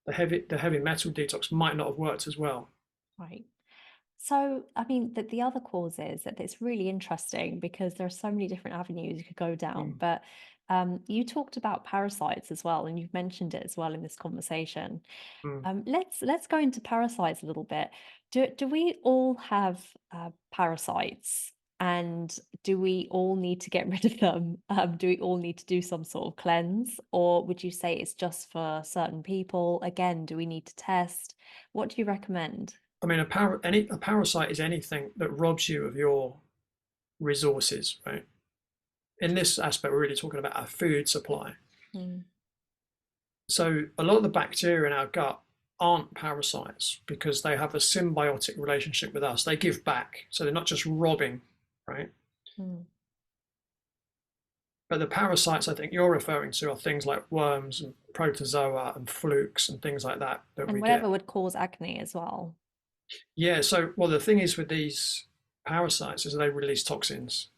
[SPEAKER 1] the heavy metal detox might not have worked as well.
[SPEAKER 2] Right. So, I mean, the other causes that it's really interesting because there are so many different avenues you could go down.
[SPEAKER 1] Mm,
[SPEAKER 2] But you talked about parasites as well, and you've mentioned it as well in this conversation.
[SPEAKER 1] mm.
[SPEAKER 2] Let's go into parasites a little bit. Do we all have parasites, and do we all need to get rid of them? Do we all need to do some sort of cleanse, or would you say it's just for certain people? Again, do we need to test? What do you recommend?
[SPEAKER 1] I mean, a parasite is anything that robs you of your resources, right? In this aspect, we're really talking about our food supply.
[SPEAKER 2] Mm,
[SPEAKER 1] So a lot of the bacteria in our gut aren't parasites because they have a symbiotic relationship with us. They give back, so they're not just robbing, right?
[SPEAKER 2] mm.
[SPEAKER 1] But the parasites I think you're referring to are things like worms and protozoa and flukes and things like that that
[SPEAKER 2] And
[SPEAKER 1] we
[SPEAKER 2] whatever
[SPEAKER 1] get.
[SPEAKER 2] would cause acne as well.
[SPEAKER 1] Yeah, so well the thing is with these parasites is they release toxins,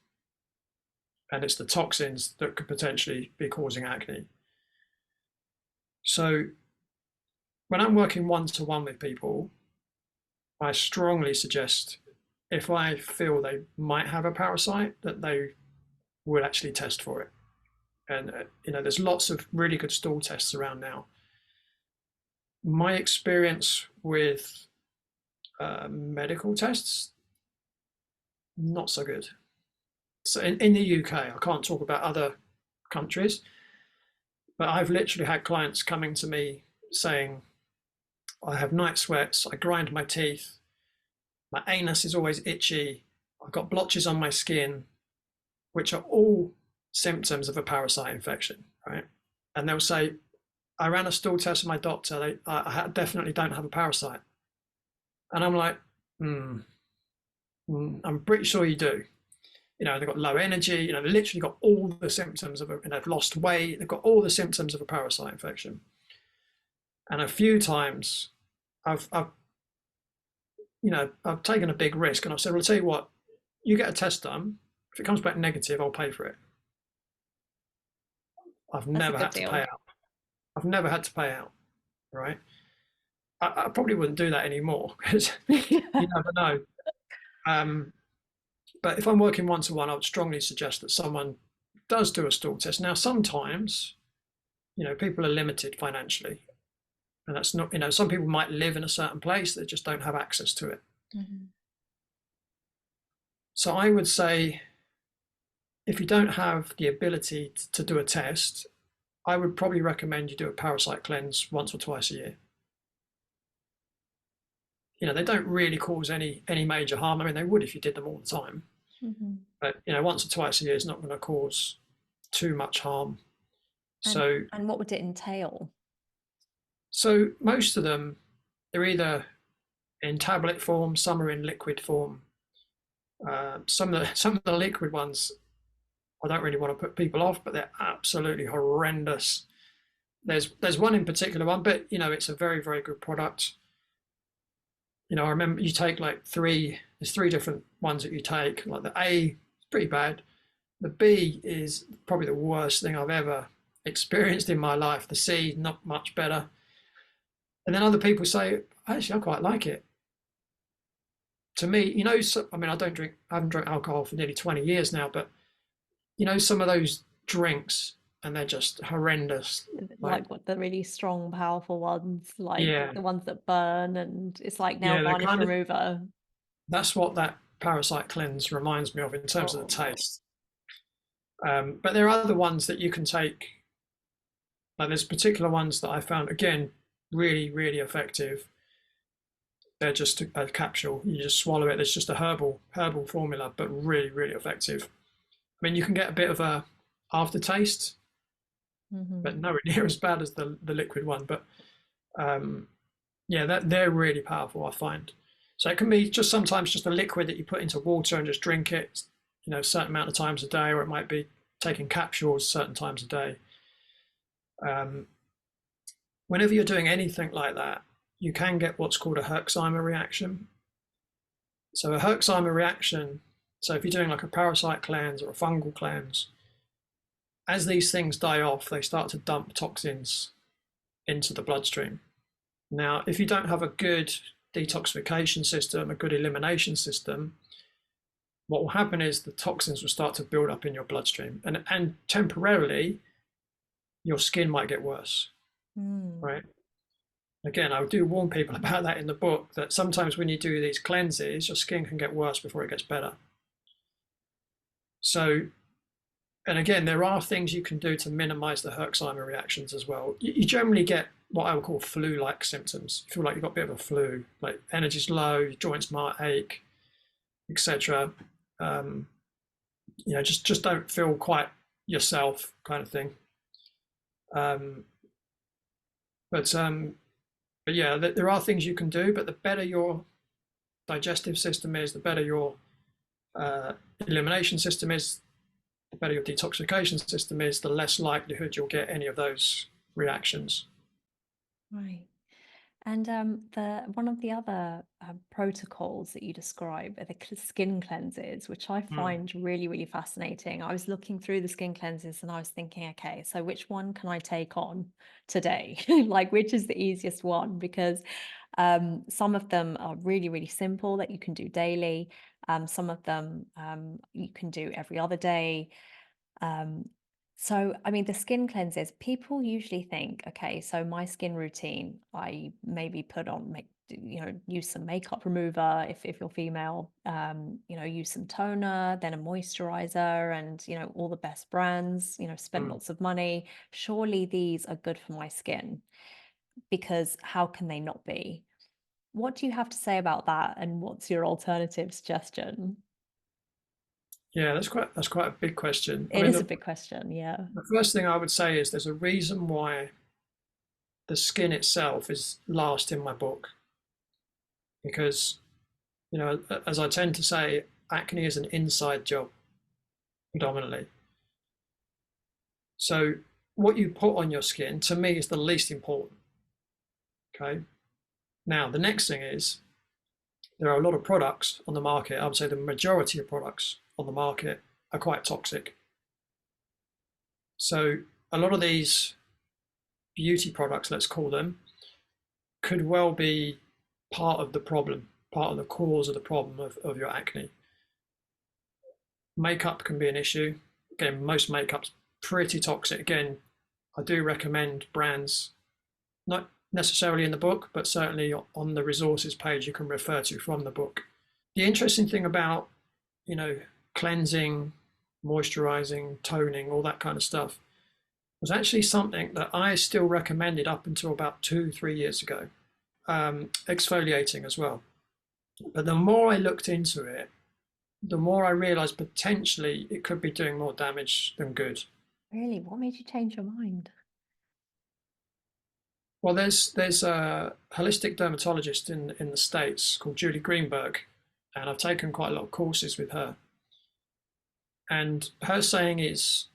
[SPEAKER 1] and it's the toxins that could potentially be causing acne. So when I'm working one to one with people, I strongly suggest if I feel they might have a parasite that they would actually test for it. And there's lots of really good stool tests around now. My experience with medical tests, not so good. So in the UK, I can't talk about other countries, but I've literally had clients coming to me saying, I have night sweats, I grind my teeth, my anus is always itchy, I've got blotches on my skin, which are all symptoms of a parasite infection, right? And they'll say, I ran a stool test with my doctor, I definitely don't have a parasite. And I'm like, I'm pretty sure you do. They've got low energy, they've literally got all the symptoms of they've lost weight, they've got all the symptoms of a parasite infection. And a few times I've taken a big risk and I've said, well, I'll tell you what, you get a test done. If it comes back negative, I'll pay for it. I've
[SPEAKER 2] That's a
[SPEAKER 1] never
[SPEAKER 2] good
[SPEAKER 1] had to pay
[SPEAKER 2] deal.
[SPEAKER 1] out. I've never had to pay out, right? I probably wouldn't do that anymore because you never know. Um, but if I'm working one to one, I would strongly suggest that someone does do a stool test. Now, sometimes, people are limited financially, and that's not, some people might live in a certain place that just don't have access to it.
[SPEAKER 2] Mhm.
[SPEAKER 1] So I would say if you don't have the ability to do a test, I would probably recommend you do a parasite cleanse once or twice a year. They don't really cause any major harm. I mean, they would if you did them all the time,
[SPEAKER 2] Mhm.
[SPEAKER 1] but once or twice a year is not going to cause too much harm.
[SPEAKER 2] And
[SPEAKER 1] So,
[SPEAKER 2] and what would it entail?
[SPEAKER 1] so most of them, they're either in tablet form, some are in liquid form. Some of the liquid ones, I don't really want to put people off, but they're absolutely horrendous. There's one in particular one, but it's a very very good product. I remember you take like there's three different ones that you take. Like the A is pretty bad. The B is probably the worst thing I've ever experienced in my life. The C, not much better. And then other people say, actually, I quite like it. To me, so, I mean, I haven't drunk alcohol for nearly 20 years now, but some of those drinks and they're just horrendous. Like,
[SPEAKER 2] Like what the really strong, powerful ones, like
[SPEAKER 1] yeah,
[SPEAKER 2] the ones that burn, and it's like nail
[SPEAKER 1] yeah, they're
[SPEAKER 2] varnish
[SPEAKER 1] kind of,
[SPEAKER 2] remover.
[SPEAKER 1] that's what that parasite cleanse reminds me of in terms of the
[SPEAKER 2] Oh,
[SPEAKER 1] taste. But there are other ones that you can take. Like there's particular ones that I found again really really effective. They're just a capsule. You just swallow it. There's just a herbal formula, but really really effective. I mean, you can get a bit of a aftertaste, but
[SPEAKER 2] mhm.
[SPEAKER 1] nowhere near as bad as the liquid one. But um, yeah, that they're really powerful. I find. So it can be just sometimes just a liquid that you put into water and just drink it, a certain amount of times a day, or it might be taking capsules certain times a day. Um, Whenever you're doing anything like that, you can get what's called a Herxheimer reaction. So a Herxheimer reaction, so if you're doing like a parasite cleanse or a fungal cleanse, as these things die off, they start to dump toxins into the bloodstream. Now, if you don't have a good detoxification system, a good elimination system, what will happen is the toxins will start to build up in your bloodstream, and temporarily your skin might get worse,
[SPEAKER 2] Mm.
[SPEAKER 1] right? Again, I do warn people about that in the book, that sometimes when you do these cleanses, your skin can get worse before it gets better. So, and again, there are things you can do to minimize the Herxheimer reactions as well. You generally get what I would call flu-like symptoms. You feel like you've got a bit of a flu, like energy's low, your joints might ache, etc. Just don't feel quite yourself, kind of thing. Um, but yeah, there are things you can do. But the better your digestive system is, the better your uh, elimination system is, the better your detoxification system is, the less likelihood you'll get any of those reactions.
[SPEAKER 2] Right. And the one of the other protocols that you describe are the skin cleanses, which I
[SPEAKER 1] Mm,
[SPEAKER 2] find really, really fascinating. I was looking through the skin cleanses and I was thinking, okay, so which one can I take on today? Like, which is the easiest one? Because some of them are really, really simple that you can do daily. Some of them you can do every other day. Um, so, I mean, the skin cleanses, people usually think, okay, so my skin routine, I maybe put on, use some makeup remover if you're female, use some toner, then a moisturizer, and, all the best brands, spend
[SPEAKER 1] mm.
[SPEAKER 2] lots of money. Surely these are good for my skin because how can they not be? What do you have to say about that? And what's your alternative suggestion?
[SPEAKER 1] Yeah, that's quite a big question. I
[SPEAKER 2] It
[SPEAKER 1] mean,
[SPEAKER 2] is a
[SPEAKER 1] the,
[SPEAKER 2] big question. Yeah.
[SPEAKER 1] the first thing I would say is there's a reason why the skin itself is last in my book, because as I tend to say, acne is an inside job predominantly. So what you put on your skin, to me, is the least important. Okay. Now the next thing is there are a lot of products on the market. I would say the majority of products on the market are quite toxic. So a lot of these beauty products, let's call them, could well be part of the problem, part of the cause of the problem of your acne. Makeup can be an issue. Again, most makeup's pretty toxic. Again, I do recommend brands, not necessarily in the book, but certainly on the resources page you can refer to from the book. The interesting thing about, you know, cleansing, moisturizing, toning, all that kind of stuff was actually something that I still recommended up until about 2, 3 years ago. Exfoliating as well. But the more I looked into it, the more I realized potentially it could be doing more damage than good.
[SPEAKER 2] Really? What made you change your mind?
[SPEAKER 1] Well, there's a holistic dermatologist in the States called Julie Greenberg, and I've taken quite a lot of courses with her. And her saying is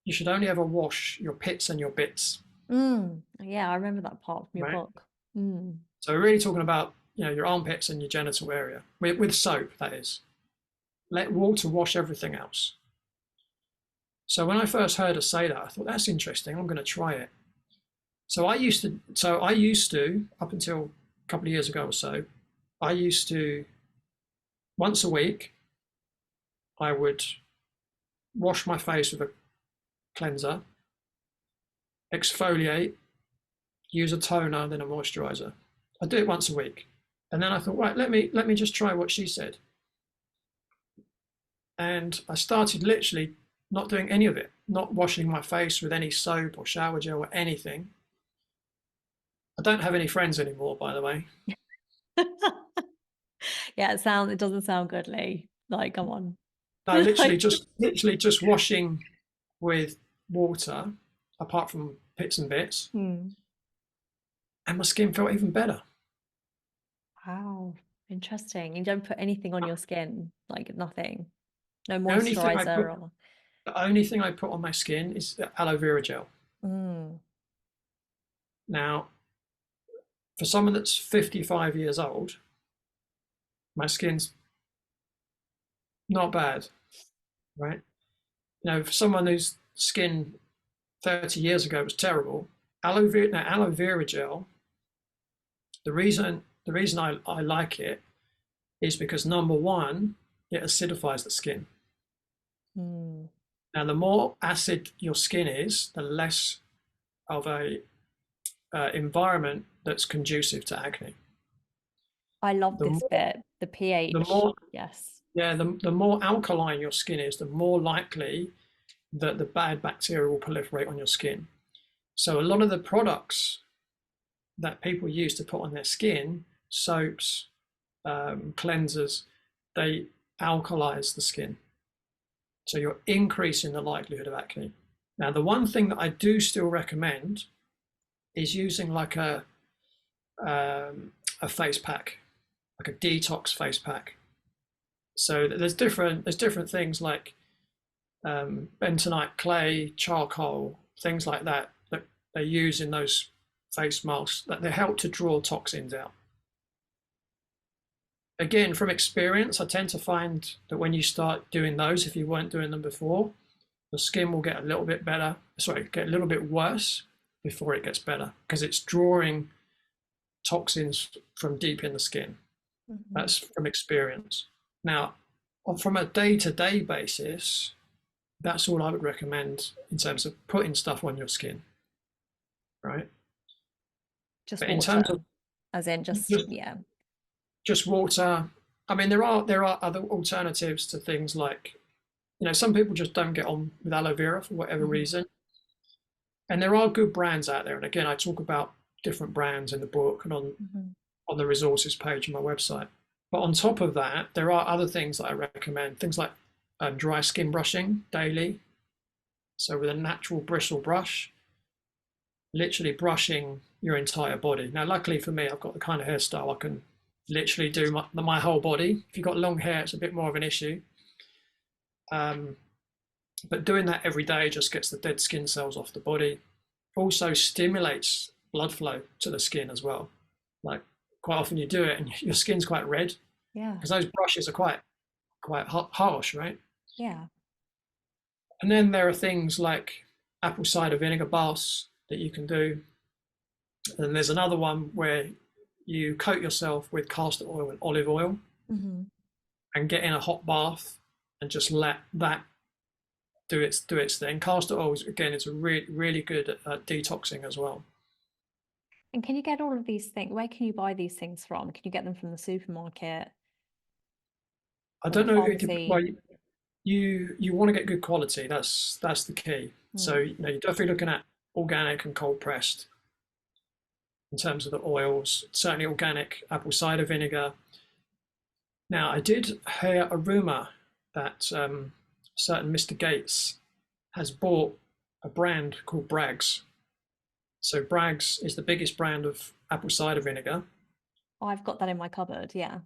[SPEAKER 1] you should only ever wash your pits and your bits,
[SPEAKER 2] Yeah, I remember that part from your
[SPEAKER 1] right?
[SPEAKER 2] book. Mm.
[SPEAKER 1] So we're really talking about your armpits and your genital area with soap, that is. Let water wash everything else. So when I first heard her say that, I thought that's interesting. I'm going to try it. So I used to up until a couple of years ago or so, I used to once a week I would wash my face with a cleanser, exfoliate, use a toner, then a moisturizer. I do it once a week. And then I thought, right, let me just try what she said. And I started literally not doing any of it, not washing my face with any soap or shower gel or anything. I don't have any friends anymore, by the way.
[SPEAKER 2] Yeah, it doesn't sound good, Lee. Like, come on.
[SPEAKER 1] No, literally
[SPEAKER 2] Like,
[SPEAKER 1] just washing with water, apart from bits and bits,
[SPEAKER 2] hmm.
[SPEAKER 1] and my skin felt even better.
[SPEAKER 2] Wow, interesting. You don't put anything on your skin, like nothing. No
[SPEAKER 1] The only thing I
[SPEAKER 2] moisturizer
[SPEAKER 1] put
[SPEAKER 2] or
[SPEAKER 1] the only thing I put on my skin is aloe vera gel.
[SPEAKER 2] mm.
[SPEAKER 1] Now, for someone that's 55 years old, my skin's not bad, right? For someone whose skin 30 years ago was terrible, aloe vera gel The reason I like it is because number one, it acidifies the skin.
[SPEAKER 2] Mm.
[SPEAKER 1] Now, the more acid your skin is, the less of a environment that's conducive to acne.
[SPEAKER 2] I love
[SPEAKER 1] The
[SPEAKER 2] this
[SPEAKER 1] more,
[SPEAKER 2] bit, the
[SPEAKER 1] the
[SPEAKER 2] pH.
[SPEAKER 1] more,
[SPEAKER 2] Yes.
[SPEAKER 1] yeah, the more alkaline your skin is, the more likely that the bad bacteria will proliferate on your skin. So a lot of the products that people use to put on their skin, soaps, cleansers, they alkalize the skin. So you're increasing the likelihood of acne. Now, the one thing that I do still recommend is using like a face pack, like a detox face pack. So there's different things like bentonite clay, charcoal, things like that that they use in those face masks that they help to draw toxins out. Again, from experience, I tend to find that when you start doing those, if you weren't doing them before, the skin will get a little bit better, sorry, get a little bit worse before it gets better because it's drawing toxins from deep in the skin.
[SPEAKER 2] Mm-hmm.
[SPEAKER 1] That's from experience. Now, from a day to day basis, that's all I would recommend in terms of putting stuff on your skin, right?
[SPEAKER 2] Just
[SPEAKER 1] But in terms
[SPEAKER 2] water,
[SPEAKER 1] of
[SPEAKER 2] as in just,
[SPEAKER 1] just,
[SPEAKER 2] yeah.
[SPEAKER 1] just water, I mean, there are other alternatives to things like, some people just don't get on with aloe vera for whatever
[SPEAKER 2] Mm-hmm.
[SPEAKER 1] reason. And there are good brands out there. And again, I talk about different brands in the book and
[SPEAKER 2] Mm-hmm.
[SPEAKER 1] on the resources page on my website. But on top of that, there are other things that I recommend, things like dry skin brushing daily. So with a natural bristle brush, literally brushing your entire body. Now, luckily for me, I've got the kind of hairstyle I can literally do my whole body. If you've got long hair, it's a bit more of an issue. Um, but doing that every day just gets the dead skin cells off the body. Also stimulates blood flow to the skin as well. Like quite often you do it and your skin's quite red
[SPEAKER 2] Yeah.
[SPEAKER 1] because those brushes are quite harsh, right?
[SPEAKER 2] Yeah.
[SPEAKER 1] And then there are things like apple cider vinegar baths that you can do. And there's another one where you coat yourself with castor oil and olive oil
[SPEAKER 2] Mm-hmm.
[SPEAKER 1] and get in a hot bath and just let that do its thing. Castor oil again is a really good at detoxing as well.
[SPEAKER 2] And can you get all of these things? Where can you buy these things from? Can you get them from the supermarket
[SPEAKER 1] I
[SPEAKER 2] or the
[SPEAKER 1] don't know. Well,
[SPEAKER 2] pharmacy?
[SPEAKER 1] you want to get good quality. That's the key. So
[SPEAKER 2] Mm.
[SPEAKER 1] you're definitely looking at organic and cold pressed in terms of the oils. Certainly organic apple cider vinegar. Now I did hear a rumor that certain Mr. Gates has bought a brand called Bragg's. So Bragg's is the biggest brand of apple cider vinegar.
[SPEAKER 2] Oh, I've got that in my cupboard. Yeah.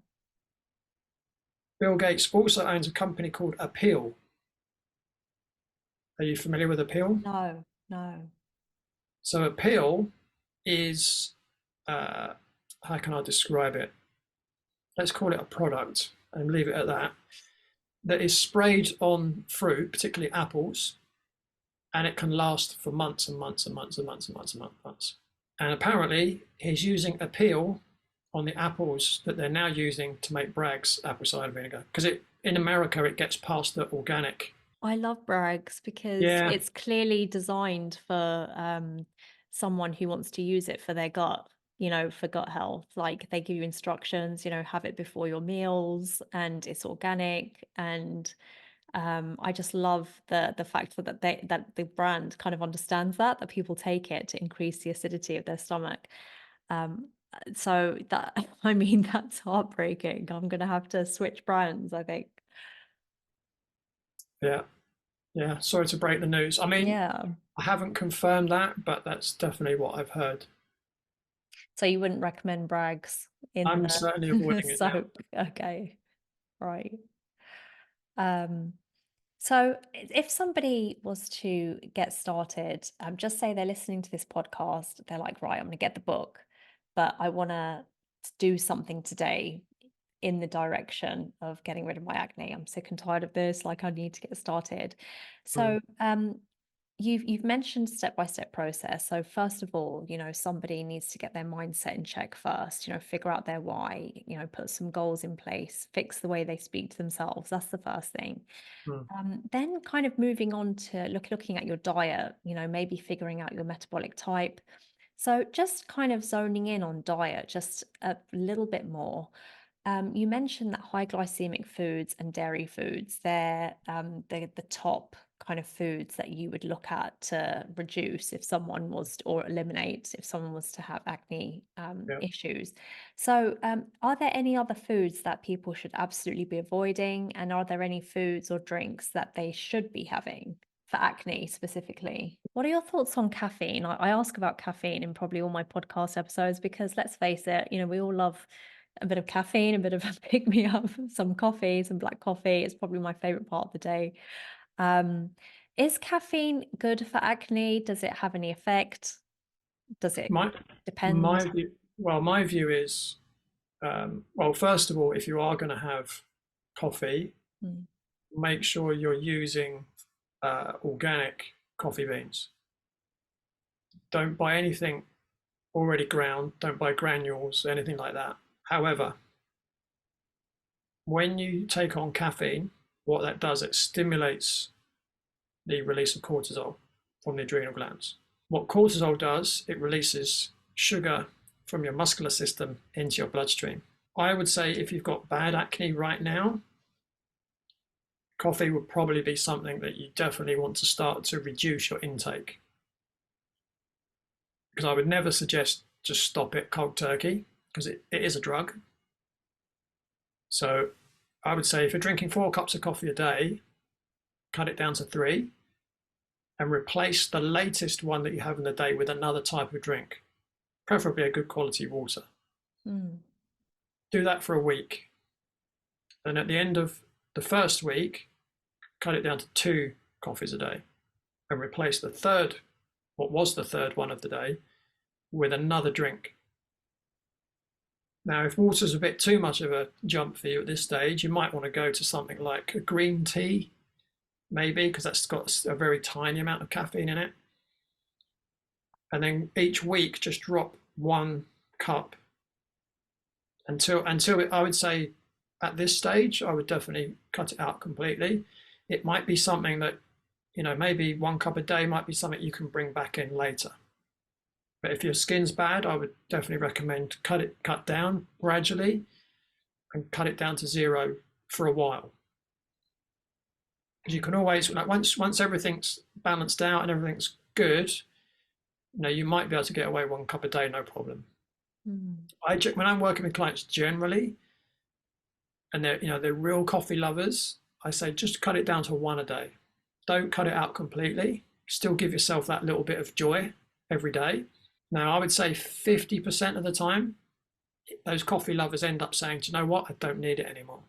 [SPEAKER 1] Bill Gates also owns a company called Appeal. Are you familiar with Appeal?
[SPEAKER 2] No, no.
[SPEAKER 1] So Appeal is, uh, how can I describe it? Let's call it a product and leave it at that. That is sprayed on fruit, particularly apples, and it can last for months and months and months and months and months and months. And apparently, he's using Appeal on the apples that they're now using to make Bragg's apple cider vinegar because in America it gets past the organic.
[SPEAKER 2] I love Bragg's because
[SPEAKER 1] Yeah,
[SPEAKER 2] it's clearly designed for someone who wants to use it for their gut, for gut health. Like they give you instructions, have it before your meals and it's organic. And I just love the fact that the brand kind of understands that people take it to increase the acidity of their stomach. So that I mean that's heartbreaking. I'm gonna have to switch brands, I think.
[SPEAKER 1] yeah, yeah. Sorry to break the news. I mean,
[SPEAKER 2] Yeah.
[SPEAKER 1] I haven't confirmed that, but that's definitely what I've heard.
[SPEAKER 2] So you wouldn't recommend Bragg's in
[SPEAKER 1] I'm certainly
[SPEAKER 2] the
[SPEAKER 1] avoiding it now.
[SPEAKER 2] soap? Okay, right. Um, so if somebody was to get started, just say they're listening to this podcast, they're like, right, I'm going to get the book, but I want to do something today in the direction of getting rid of my acne. I'm sick and tired of this. Like, I need to get started.
[SPEAKER 1] Mm.
[SPEAKER 2] So, you've mentioned step-by-step process. So first of all, somebody needs to get their mindset in check first, figure out their why, put some goals in place, fix the way they speak to themselves. That's the first thing.
[SPEAKER 1] Mm.
[SPEAKER 2] Then kind of moving on to looking at your diet, maybe figuring out your metabolic type. So just kind of zoning in on diet just a little bit more. You mentioned that high glycemic foods and dairy foods, they're the top kind of foods that you would look at to reduce if someone was or eliminate if someone was to have acne
[SPEAKER 1] Yeah.
[SPEAKER 2] issues. So, are there any other foods that people should absolutely be avoiding? And are there any foods or drinks that they should be having for acne specifically? What are your thoughts on caffeine? I ask about caffeine in probably all my podcast episodes because let's face it, we all love a bit of caffeine, a bit of a pick me up, some coffee, some black coffee. It's probably my favorite part of the day. Um, is caffeine good for acne? Does it have any effect? Does it
[SPEAKER 1] My
[SPEAKER 2] depend?
[SPEAKER 1] my view, well, my view is, well, first of all, if you are going to have coffee,
[SPEAKER 2] Mm,
[SPEAKER 1] make sure you're using organic coffee beans. Don't buy anything already ground. Don't buy granules, anything like that. However, when you take on caffeine, what that does, it stimulates the release of cortisol from the adrenal glands. What cortisol does, it releases sugar from your muscular system into your bloodstream. I would say if you've got bad acne right now, coffee would probably be something that you definitely want to start to reduce your intake. Because I would never suggest just stop it cold turkey, because it is a drug. So I would say if you're drinking 4 cups of coffee a day, cut it down to 3 and replace the latest one that you have in the day with another type of drink, preferably a good quality water.
[SPEAKER 2] mm,
[SPEAKER 1] Do that for a week. Then at the end of the first week, cut it down to 2 coffees a day and replace what was the third one of the day, with another drink. Now, if water's a bit too much of a jump for you at this stage, you might want to go to something like a green tea, maybe, because that's got a very tiny amount of caffeine in it. And then each week, just drop 1 cup until I would say at this stage, I would definitely cut it out completely. It might be something that, maybe 1 cup a day might be something you can bring back in later. But if your skin's bad, I would definitely recommend cut down gradually and cut it down to 0 for a while. Because you can always, like, once everything's balanced out and everything's good, you might be able to get away 1 cup a day, no problem.
[SPEAKER 2] mm.
[SPEAKER 1] When I'm working with clients generally, and they're real coffee lovers, I say just cut it down to 1 a day. Don't cut it out completely. Still give yourself that little bit of joy every day. Now, I would say 50% of the time, those coffee lovers end up saying, do you know what? I don't need it anymore.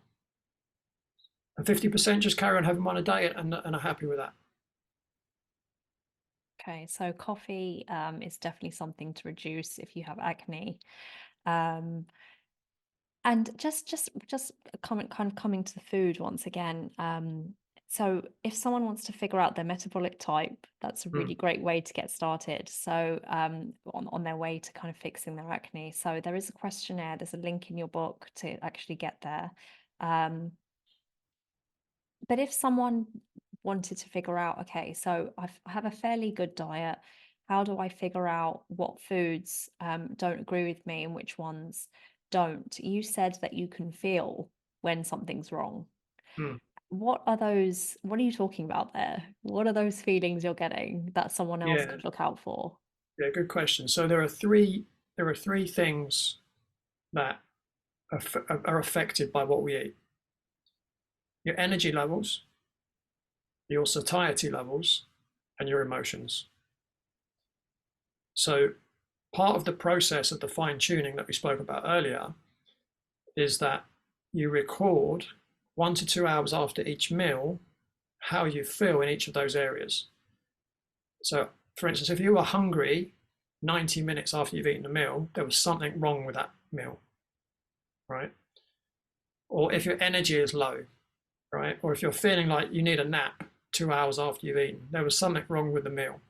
[SPEAKER 1] And 50% just carry on having 1 a day and are happy with that.
[SPEAKER 2] Okay, so coffee is definitely something to reduce if you have acne. Um, And just a comment kind of coming to the food once again. So if someone wants to figure out their metabolic type, that's a
[SPEAKER 1] Mm,
[SPEAKER 2] really great way to get started. So on their way to kind of fixing their acne. So there is a questionnaire, there's a link in your book to actually get there. Um, but if someone wanted to figure out, okay, so I have a fairly good diet. How do I figure out what foods don't agree with me and which ones don't? You said that you can feel when something's wrong.
[SPEAKER 1] mm.
[SPEAKER 2] What are those? What are you talking about there? What are those feelings you're getting that someone else
[SPEAKER 1] Yeah,
[SPEAKER 2] could look out for?
[SPEAKER 1] yeah, good question. So there are three things that are affected by what we eat: your energy levels, your satiety levels, and your emotions. So part of the process of the fine tuning that we spoke about earlier is that you record 1 to 2 hours after each meal how you feel in each of those areas. So, for instance, if you were hungry 90 minutes after you've eaten a meal, there was something wrong with that meal, right? Or if your energy is low, right? Or if you're feeling like you need a nap 2 hours after you've eaten. There was something wrong with the meal.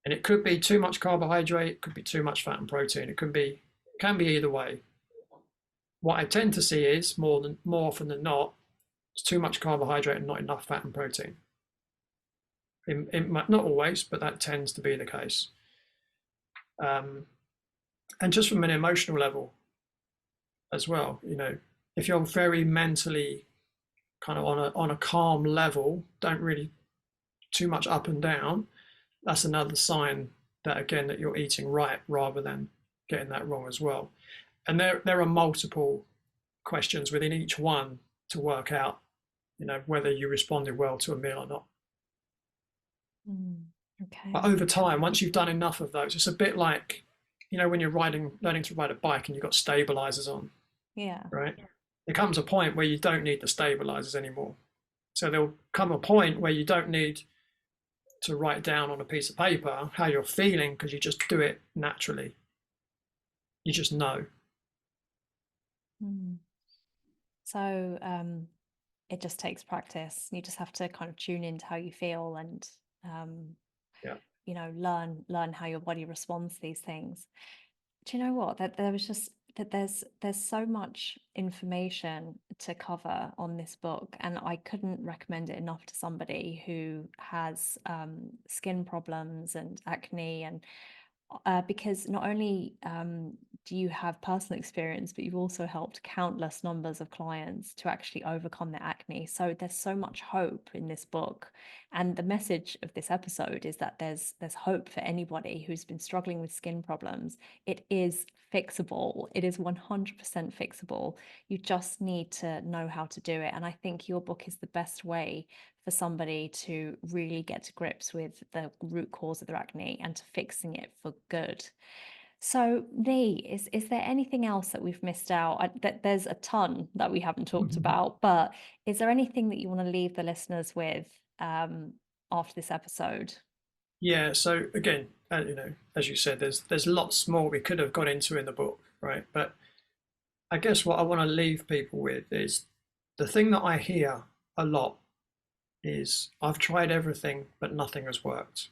[SPEAKER 1] And it could be too much carbohydrate, it could be too much fat and protein. It can be either way. What I tend to see is more often than not, it's too much carbohydrate and not enough fat and protein. Not always, but that tends to be the case. And just from an emotional level as well, if you're very mentally kind of on a calm level, don't really too much up and down, that's another sign that, again, that you're eating right rather than getting that wrong as well. And there are multiple questions within each one to work out, whether you responded well to a meal or not.
[SPEAKER 2] Okay.
[SPEAKER 1] But over time, once you've done enough of those, it's a bit like, when you're learning to ride a bike and you've got stabilizers on.
[SPEAKER 2] Yeah.
[SPEAKER 1] Right. There comes a point where you don't need the stabilizers anymore. So there'll come a point where you don't need to write down on a piece of paper how you're feeling, because you just do it naturally. You just know.
[SPEAKER 2] So it just takes practice. You just have to kind of tune into how you feel and learn how your body responds to these things. Do you know what? That there's so much information to cover on this book, and I couldn't recommend it enough to somebody who has skin problems and acne, and because not only do you have personal experience, but you've also helped countless numbers of clients to actually overcome their acne. So there's so much hope in this book. And the message of this episode is that there's hope for anybody who's been struggling with skin problems. It is fixable. It is 100% fixable. You just need to know how to do it. And I think your book is the best way for somebody to really get to grips with the root cause of their acne and to fixing it for good. So, Leigh, is there anything else that we've missed out? There's a ton that we haven't talked about, but is there anything that you want to leave the listeners with after this episode?
[SPEAKER 1] Yeah. So again, as you said, there's lots more we could have got into in the book, right? But I guess what I want to leave people with is the thing that I hear a lot is, I've tried everything, but nothing has worked.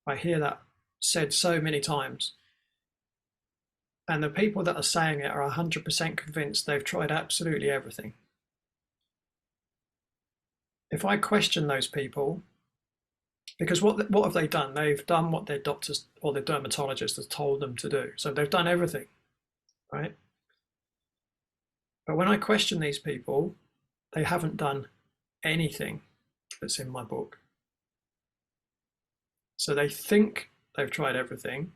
[SPEAKER 1] I hear that said so many times. And the people that are saying it are 100% convinced they've tried absolutely everything. If I question those people, because what have they done? They've done what their doctors or their dermatologist has told them to do. So they've done everything, right? But when I question these people, they haven't done anything that's in my book. So they think they've tried everything,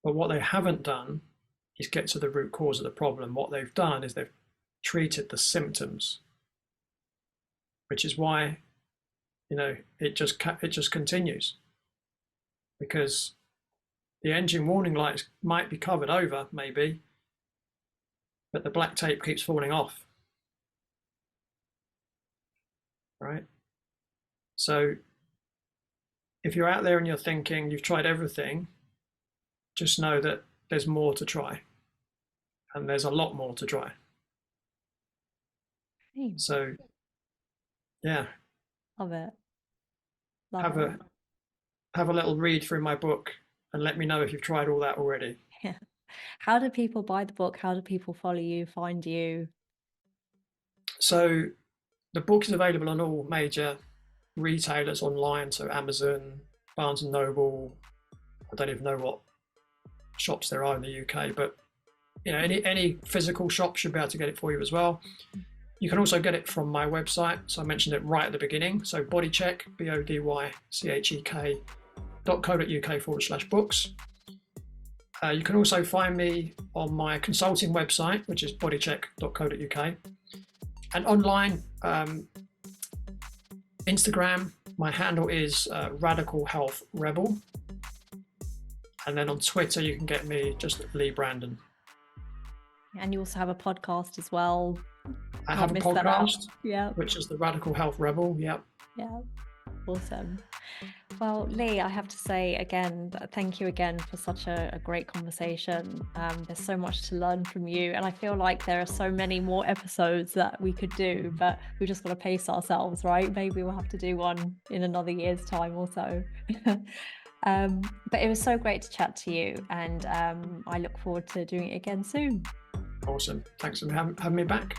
[SPEAKER 1] but what they haven't done is get to the root cause of the problem. What they've done is they've treated the symptoms, which is why, it just continues, because the engine warning lights might be covered over, maybe, but the black tape keeps falling off, right? So if you're out there and you're thinking you've tried everything, just know that there's more to try, and there's a lot more to try. So yeah,
[SPEAKER 2] Love it.
[SPEAKER 1] Have a little read through my book and let me know if you've tried all that already.
[SPEAKER 2] Yeah. How do people buy the book? How do people follow you, find you?
[SPEAKER 1] So the book is available on all major retailers online, so Amazon, Barnes and Noble. I don't even know what shops there are in the UK, but any physical shop should be able to get it for you as well. You can also get it from my website. So I mentioned it right at the beginning. So bodychek, bodychek.co.uk/books. You can also find me on my consulting website, which is bodychek.co.uk. And online, Instagram, my handle is Radical Health Rebel. And then on Twitter, you can get me just Leigh Brandon.
[SPEAKER 2] And you also have a podcast as well.
[SPEAKER 1] I have a podcast,
[SPEAKER 2] yeah,
[SPEAKER 1] which is the Radical Health Rebel. Yep.
[SPEAKER 2] Yeah. Awesome. Well, Leigh, I have to say again, thank you again for such a great conversation. There's so much to learn from you, and I feel like there are so many more episodes that we could do, but we just got to pace ourselves, right? Maybe we'll have to do one in another year's time or so. But it was so great to chat to you, and I look forward to doing it again soon.
[SPEAKER 1] Awesome. Thanks for having me back.